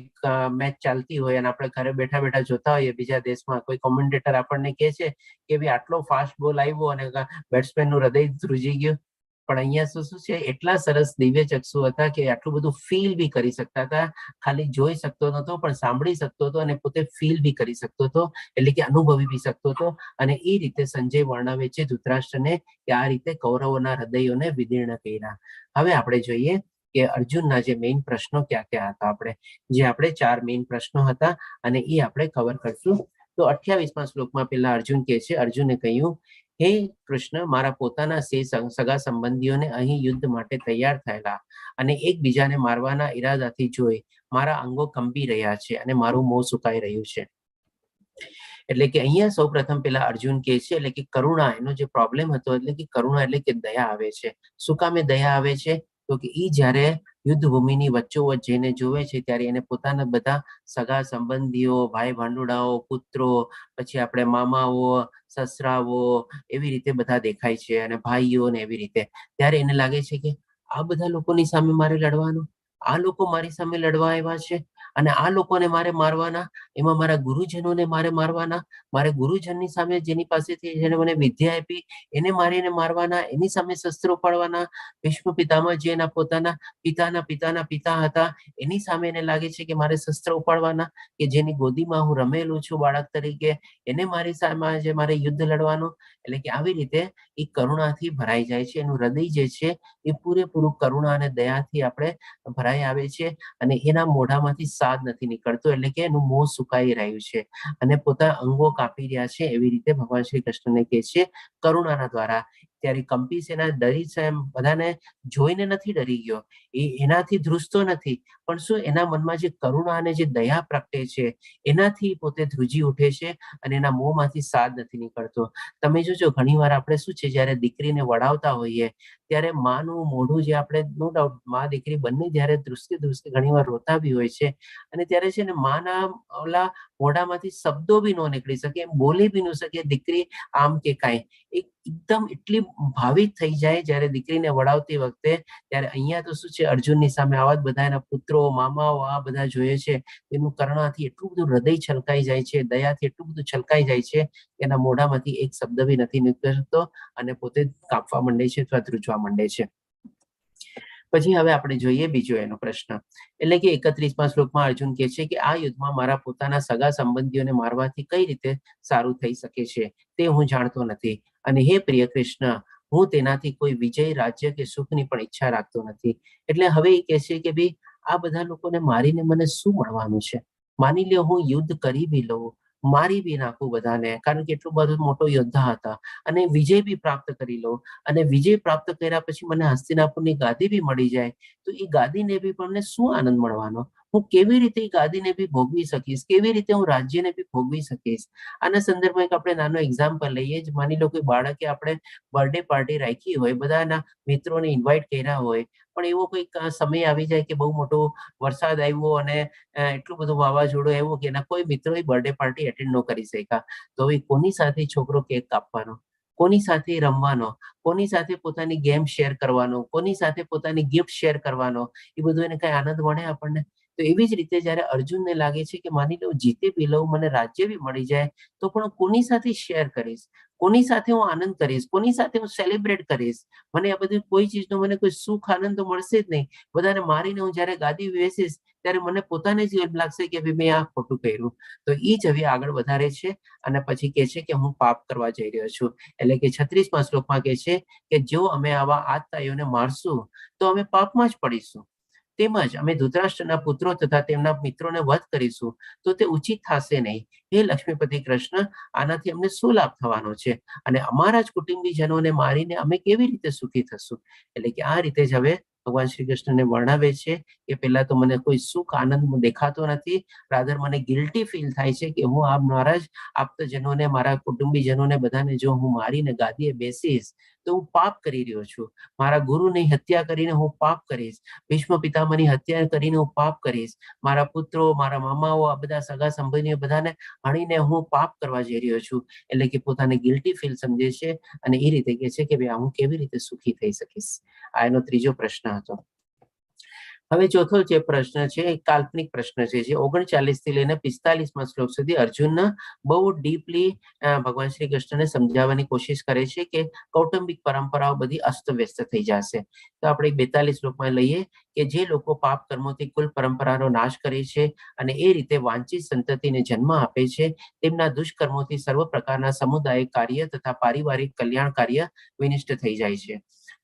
મેચ ચાલતી હોય અને આપણે ઘરે બેઠા બેઠા જોતા હોઈએ બીજા દેશમાં, કોઈ કોમેન્ટેટર આપણને કહે છે કે ભાઈ આટલો ફાસ્ટ બોલ આવ્યો અને બેટ્સમેન નું હૃદય ધ્રુજી ગયું. પણ અહીંયા શું છે એટલા સરસ દિવ્ય ચક્ષુ હતા કે આટલું બધું ફીલ બી કરી શકતા હતા. ખાલી જોઈ શકતો નતો પણ સાંભળી શકતો હતો અને પોતે ફીલ બી કરી શકતો હતો, એટલે કે અનુભવી બી શકતો હતો. અને એ રીતે સંજય વર્ણવે છે ધૃતરાષ્ટ્રને કે આ રીતે કૌરવોના હૃદયોને વિદીર્ણ કર્યા. હવે આપણે જોઈએ કે અર્જુનના જે મેઇન પ્રશ્નો ક્યાં ક્યાં હતા. આપણે 4 મેઇન પ્રશ્નો હતા અને એ આપણે કવર કરશું. તો 28મા શ્લોકમાં પેલા અર્જુન કહે છે, અર્જુને કહ્યું હે કૃષ્ણ, મારા પોતાના સગા સંબંધીઓને અહીં યુદ્ધ માટે તૈયાર થયેલા અને એકબીજાને મારવાના ઈરાદાથી જોઈ મારા અંગો કંપી રહ્યા છે અને મારું મોં સુકાઈ રહ્યું છે. એટલે કે અહીંયા સૌ પ્રથમ પેલા અર્જુન કહે છે એટલે કે કરુણા એનો જે પ્રોબ્લેમ હતો, એટલે કે કરુણા એટલે કે દયા આવે છે. શું કામે દયા આવે છે? તો કે ઈ જયારે યુદ્ધ ભૂમિની વચ્ચોવચ્ચ જઈને જોવે છે ત્યારે એને પોતાના બધા સગા સંબંધીઓ, ભાઈ ભાંડુડાઓ, પુત્રો, પછી આપણે મામાઓ, સસરાઓ એવી રીતે બધા દેખાય છે અને ભાઈઓ ને એવી રીતે. ત્યારે એને લાગે છે કે આ બધા લોકોની સામે મારે લડવાનું, આ લોકો મારી સામે લડવા આવ્યા છે અને આ લોકોને મારે મારવાના, એમાં મારા ગુરુજનોને મારે મારવાના, મારે ગુરુજનની સામે જેની પાસેથી જેને મને વિદ્યા આપી એને મારીને મારવાના, એની સામે શસ્ત્રો પાડવાના. ભીષ્મ પિતામહ જે એના પોતાના પિતાના પિતાના પિતા હતા એની સામે એને લાગે છે કે મારે શસ્ત્ર ઉપાડવાના, કે જેની ગોદીમાં હું રમેલું છું બાળક તરીકે એને મારી સામે જે મારે યુદ્ધ લડવાનું. એટલે કે આવી રીતે એ કરુણાથી ભરાઈ જાય છે. એનું હૃદય જે છે એ પૂરેપૂરું કરુણા અને દયાથી આપણે ભરાઈ આવે છે અને એના મોઢામાંથી સાદ નથી નીકળતો, એટલે કે એનું મોં સુકાઈ રહ્યું છે અને પોતાના અંગો કાપી રહ્યા છે, એવી રીતે ભગવાન શ્રી કૃષ્ણને કહે છે કરુણાના દ્વારા. ત્યારે કંપી સેના ડરી છે, એમ બધાને જોઈને નથી ડરી ગયો, એનાથી ધ્રુજતો નથી, પણ શું એના મનમાં જે કરુણા અને જે દયા પ્રગટે છે એનાથી પોતે ધ્રુજી ઉઠે છે અને એના મોંમાંથી સાદ નથી નીકળતો. તમે જોજો ઘણી વાર આપણે શું છે, જયારે દીકરીને વડાવતા હોઈએ ત્યારે માનું મોઢું જે આપણે નો ડાઉટ માં દીકરી બંને જયારે ધ્રુસકે ધ્રુસકે ઘણી વાર રોતા બી હોય છે અને ત્યારે છે ને માના ઓલા મોઢામાંથી શબ્દો બી ન નીકળી શકે, એમ બોલી બી ન શકે દીકરી આમ કે કાંઈ, એકદમ એટલી ભાવિત થઈ જાય જયારે દીકરીને વડાવતી વખતે. ત્યારે અહીંયા તો શું છે, અર્જુનની સામે આવા જ બધા એના પુત્રો મામાઓ આ બધા જોઈએ છે, એનું કરુણાથી એટલું બધું હૃદય છલકાઈ જાય છે, દયાથી એટલું બધું છલકાઈ જાય છે, એના મોઢામાંથી એક શબ્દ બી નથી નીકળતો અને પોતે કાપવા માંડે છે અથવા ધ્રુજવા માંડે છે. પછી હવે આપણે જોઈએ બીજો એનો પ્રશ્ન, એટલે કે 31મા શ્લોકમાં અર્જુન કહે છે કે આ યુદ્ધમાં મારા પોતાના સગા સંબંધીઓને મારવાથી કઈ રીતે સારું થઈ શકે છે તે હું જાણતો નથી, અને હે પ્રિય કૃષ્ણ, હું તેનાથી કોઈ વિજય, રાજ્ય કે સુખની પણ ઈચ્છા રાખતો નથી. એટલે હવે એ કહે છે કે ભાઈ આ બધા લોકોને મારીને મને શું મળવાનું છે? માની લો હું યુદ્ધ કરી બી લઉં, મારી બી નાખું બધાને, કારણ કે એટલો બધો મોટો યોદ્ધા હતા, અને વિજય બી પ્રાપ્ત કરી લઉં, અને વિજય પ્રાપ્ત કર્યા પછી મને હસ્તિનાપુરની ગાદી બી મળી જાય, તો એ ગાદીને બી પણ શું આનંદ મળવાનો? હું કેવી રીતે એ ગાદીને બી ભોગવી શકીશ? કેવી રીતે હું રાજ્યને બી ભોગવી શકીશ? આના સંદર્ભમાં એક આપણે નાનો એક્ઝામ્પલ લઈએ જ. માની લો કે બાળકે આપણે બર્થડે પાર્ટી રાખી હોય, બધાના મિત્રોને ઇન્વાઇટ કર્યા હોય, પણ એવો કોઈક સમય આવી જાય કે બહુ મોટો વરસાદ આવ્યો અને એટલું બધું વાવાઝોડું આવ્યું કે એના કોઈ મિત્રોએ બર્થડે પાર્ટી એટેન્ડ ન કરી શક્યા, તો હવે કોની સાથે છોકરો કેક કાપવાનો? કોની સાથે રમવાનો? કોની સાથે પોતાની ગેમ શેર કરવાનો? કોની સાથે પોતાની ગિફ્ટ શેર કરવાનો? એ બધું એને કઈ આનંદ મળે આપણને? તો એવી જ રીતે જયારે અર્જુનને લાગે છે કે માની લો જીતે બી લઉં, મને રાજ્ય બી મળી જાય, તો પણ કોની સાથે શેર કરીશ? કોની સાથે હું આનંદ કરીશ? કોની સાથે હું સેલિબ્રેટ કરીશ? મને આ બધી કોઈ ચીજનો મને કોઈ સુખ આનંદ તો મળશે જ નહીં. બધાને મારીને હું જયારે ગાદી બેસીશ ત્યારે મને પોતાને જ એમ લાગશે કે મેં આ ખોટું કર્યું. તો એ જ હવે આગળ વધારે છે અને પછી કહે છે કે હું પાપ કરવા જઈ રહ્યો છું. એટલે કે 36મા શ્લોકમાં કહે છે કે જો અમે આવા આતતાઈઓને મારશું તો અમે પાપમાં જ પડીશું. તેમજ અમે ધૃતરાષ્ટ્રના પુત્રો તથા તેમના મિત્રોને વધ કરીશું તો તે ઉચિત થશે નહીં. હે લક્ષ્મીપતિ કૃષ્ણ, આનાથી અમને શું લાભ થવાનો છે? અને અમારા જ કુટુંબીજનોને મારીને અમે કેવી રીતે સુખી થશું? એટલે કે આ રીતે જ હવે ભગવાન શ્રી કૃષ્ણને વર્ણવે છે કે પેલા તો મને કોઈ સુખ આનંદ દેખાતો નથી, રાધર મને ગિલ્ટી ફીલ થાય છે કે હું આ મારા જ આપ્તજનોને, મારા કુટુંબીજનોને બધાને જો હું મારીને ગાદીએ બેસીશ તો હું પાપ કરી રહ્યો છું. મારા ગુરુની હત્યા કરીને હું પાપ કરીશ, ભીષ્મ પિતામહની હત્યા કરીને હું પાપ કરીશ, મારા પુત્રો, મારા મામાઓ, આ બધા સગા સંબંધીઓ બધાને હણીને હું પાપ કરવા જઈ રહ્યો છું. એટલે કે પોતાને ગિલ્ટી ફીલ સમજે છે અને એ રીતે કહે છે કે ભાઈ હું કેવી રીતે સુખી થઈ શકીશ. આ એનો ત્રીજો પ્રશ્ન હતો. હવે ચોથો જે પ્રશ્ન છે એ કાલ્પનિક પ્રશ્ન છે, જે 39 થી લઈને 45મા શ્લોક સુધી અર્જુન બહુ ડીપલી ભગવાન શ્રી કૃષ્ણને સમજાવવાની કોશિશ કરે છે કે કૌટુંબિક પરંપરાઓ બધી અસ્તવ્યસ્ત થઈ જશે. તો આપણે 42 શ્લોકમાં લઈએ કે જે લોકો પાપ કર્મોથી કુલ પરંપરાનો નાશ કરે છે અને એ રીતે વાંચિત સંતતિને જન્મ આપે છે, તેમના દુષ્કર્મોથી સર્વ પ્રકારના સમુદાયિક કાર્ય તથા પારિવારિક કલ્યાણ કાર્ય વિનિષ્ટ થઈ જાય છે.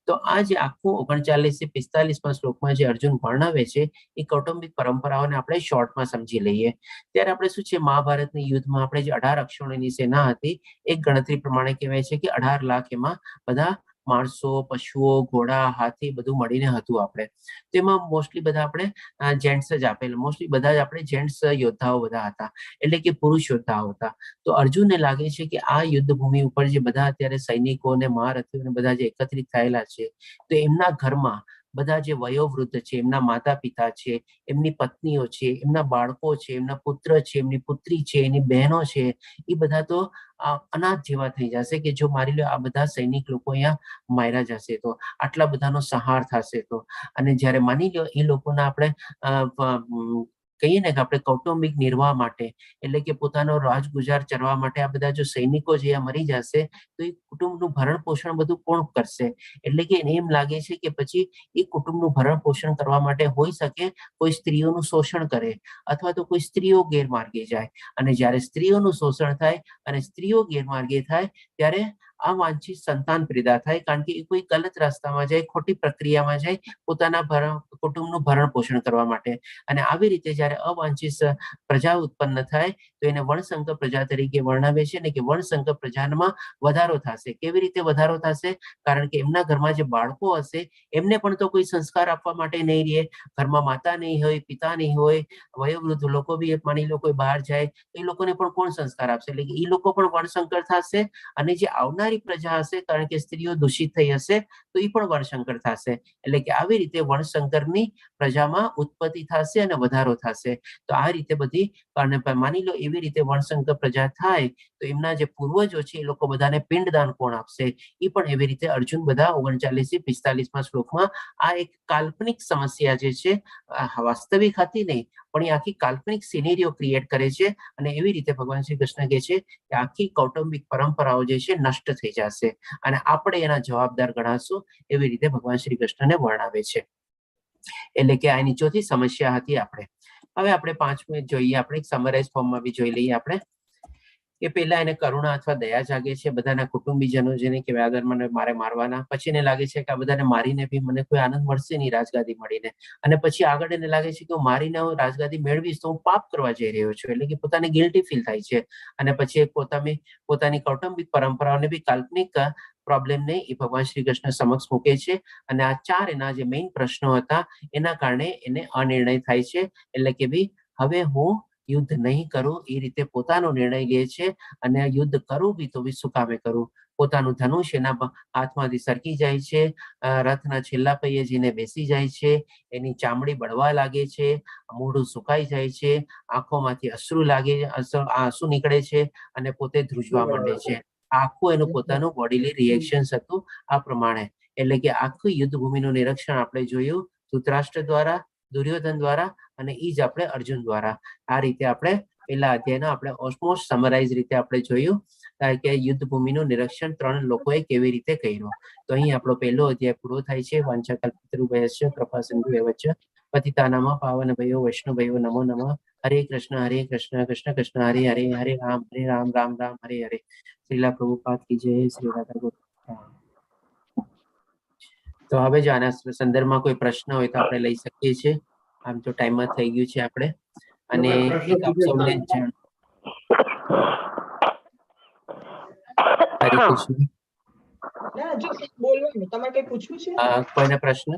તો આ જે આખું 39 થી 45મા શ્લોકમાં જે અર્જુન વર્ણવે છે એ કૌટુંબિક પરંપરાઓને આપણે શોર્ટમાં સમજી લઈએ. ત્યારે આપણે શું છે, મહાભારતની યુદ્ધમાં આપણે જે 18 અક્ષોણીની સેના હતી, એક ગણતરી પ્રમાણે કહેવાય છે કે 18 લાખ એમાં બધા માણસો, પશુઓ, ઘોડા, હાથી બધું મળીને હતું. આપણે તેમાં મોસ્ટલી બધા આપણે જેન્ટ્સ જ આપેલું, મોસ્ટલી બધા જ આપણે જેન્ટ્સ યોદ્ધાઓ બધા હતા, એટલે કે પુરુષ યોદ્ધાઓ હતા. તો અર્જુનને લાગે છે કે આ યુદ્ધ ભૂમિ ઉપર જે બધા અત્યારે સૈનિકો અને મહારથીઓ બધા જે એકત્રિત થયેલા છે, તો એમના ઘરમાં બધા જે વયોવૃદ્ધ છે, એમના માતા પિતા છે, એમની પત્નીઓ છે, એમના બાળકો છે, એમના પુત્ર છે, એમની પુત્રી છે, એની બહેનો છે, એ બધા તો અનાથ જેવા થઈ જશે કે જો મારી લો આ બધા સૈનિક લોકો અહીંયા માર્યા જશે તો, આટલા બધાનો સંહાર થશે તો. અને જ્યારે માની લો એ લોકોના આપણે કહીએ ને કે આપણે કૌટુંબિક નિર્વાહ માટે, એટલે કે પોતાનો રાજગુજાર ચરવા માટે આ બધા જો સૈનિકો જે મરી જશે તો એ કુટુંબનું ભરણ પોષણ બધું કોણ કરશે? એટલે કે એમ લાગે છે કે પછી એ કુટુંબનું ભરણ પોષણ કરવા માટે હોઈ શકે કોઈ સ્ત્રીઓનું શોષણ કરે અથવા તો કોઈ સ્ત્રીઓ ગેરમાર્ગે જાય, અને જ્યારે સ્ત્રીઓનું શોષણ થાય અને સ્ત્રીઓ ગેરમાર્ગે થાય ત્યારે અવાંછિત સંતાન પેદા થાય, કારણ કે એ કોઈ ગલત રસ્તામાં જાય, ખોટી પ્રક્રિયામાં જાય પોતાના કુટુંબનું ભરણ પોષણ કરવા માટે. અને આવી રીતે જ્યારે અવાંછિત પ્રજા ઉત્પન્ન થાય તો એને વર્ણસંકર પ્રજા તરીકે વર્ણવે છે, ને કે વર્ણસંકર પ્રજામાં વધારો થશે. કેવી રીતે વધારો થશે? કારણ કે એમના ઘરમાં જે બાળકો હશે એમને પણ તો કોઈ સંસ્કાર આપવા માટે નહીં રહે. ઘરમાં માતા નહીં હોય, પિતા નહીં હોય, વયોવૃદ્ધ લોકો બી માની લો કોઈ બહાર જાય તો એ લોકોને પણ કોણ સંસ્કાર આપશે? એટલે કે એ લોકો પણ વર્ણસંકર થશે. અને જે આવનારી પ્રજા હશે, કારણ કે સ્ત્રીઓ દૂષિત થઈ હશે તો એ પણ વર્ણસંકર થશે. એટલે કે આવી રીતે વર્ણસંકરની પ્રજામાં ઉત્પત્તિ થશે અને વધારો થશે. તો આ રીતે બધી માની લો એવી રીતે વર્ણસંકર પ્રજા થાય તો એમના જે પૂર્વજો છે એ લોકો બધાને પિંડદાન કોણ આપશે? એ પણ એવી રીતે અર્જુન બધા 39 થી 45 શ્લોકમાં આ એક કાલ્પનિક સમસ્યા જે છે, વાસ્તવિક હતી નહીં પણ એ આખી કાલ્પનિક સિનેરિયો ક્રિએટ કરે છે. અને એવી રીતે ભગવાન શ્રી કૃષ્ણ કહે છે કે આખી કૌટુંબિક પરંપરાઓ જે છે નષ્ટ થઈ જશે અને આપણે એના જવાબદાર ગણાશું. એવી રીતે ભગવાન શ્રી કૃષ્ણને વર્ણવે છે. એટલે કે આની ચોથી સમસ્યા હતી. હવે આપણે 5 જોઈએ, આપણે એક સમરાઇઝ ફોર્મમાં બી જોઈ લઈએ આપણે કે પેલા એને કરુણા અથવા દયા જાગે છે બધાના કુટુંબીજનો જેને કે આગળ મને મારે મારવાના, પછી એને લાગે છે કે આ બધાને મારીને બી મને કોઈ આનંદ મળશે નહીં રાજગાદી મળીને, અને પછી આગળ એને લાગે છે કે હું મારીને હું રાજગાદી મેળવીશ તો હું પાપ કરવા જઈ રહ્યો છું. એટલે કે પોતાને ગિલ્ટી ફીલ થાય છે. અને પછી એક પોતાની કૌટુંબિક પરંપરાઓને બી કાલ્પનિક પ્રોબ્લેમને એ ભગવાન શ્રી કૃષ્ણ સમક્ષ મૂકે છે. અને આ 4 એના જે મેઇન પ્રશ્નો હતા એના કારણે એને અનિર્ણય થાય છે. એટલે કે ભાઈ હવે હું યુદ્ધ નહીં કરું એ રીતે પોતાનો નિર્ણય લે છે. અને યુદ્ધ કરું બી તો બી શું કામે કરું? પોતાનું ધનુષ એના હાથમાંથી સરકી જાય છે, રથના છેલ્લા પૈયે જઈને બેસી જાય છે, એની ચામડી બળવા લાગે છે, મોઢું સુકાઈ જાય છે, આંખોમાંથી આંસુ નીકળે છે અને પોતે ધ્રુજવા માંડે છે. આખું એનું પોતાનું બોડીલી રિએક્શન હતું આ પ્રમાણે. એટલે કે આખું યુદ્ધ ભૂમિનું નિરીક્ષણ આપણે જોયું ધૃતરાષ્ટ્ર દ્વારા, દુર્યોધન દ્વારા અને એ જ આપણે અર્જુન દ્વારા. આ રીતે આપણે પેલા અધ્યાયનો આપણે ઓલમોસ્ટ સમરાઇઝ રીતે આપણે જોયું કે યુદ્ધ ભૂમિનું નિરીક્ષણ 3 લોકોએ કેવી રીતે કર્યું. તો અહીં આપણો પહેલો અધ્યાય પૂરો થાય છે. વાંછાકલ્પતરુભ્યશ્ચ કૃપા સિંધુ એવચ પતિતાનામ પાવનભયો વૈષ્ણવભયો નમો નમઃ. હરે કૃષ્ણ કૃષ્ણ કૃષ્ણ હરે હરે, હરે રામ રામ રામ હરે હરે. શ્રીલા પ્રભુપાદ કી જય. શ્રી રાધા ગોવિંદ. તો હવે જો આના સંદર્ભમાં કોઈ પ્રશ્ન હોય તો આપણે લઈ શકીએ છીએ. આમ તો ટાઈમમાં થઈ ગયું છે આપણે. અને એક આપ સૌને જાણ હરે કૃષ્ણ. બોલવાનું તમારે કઈ પૂછવું છે? કોઈને પ્રશ્ન?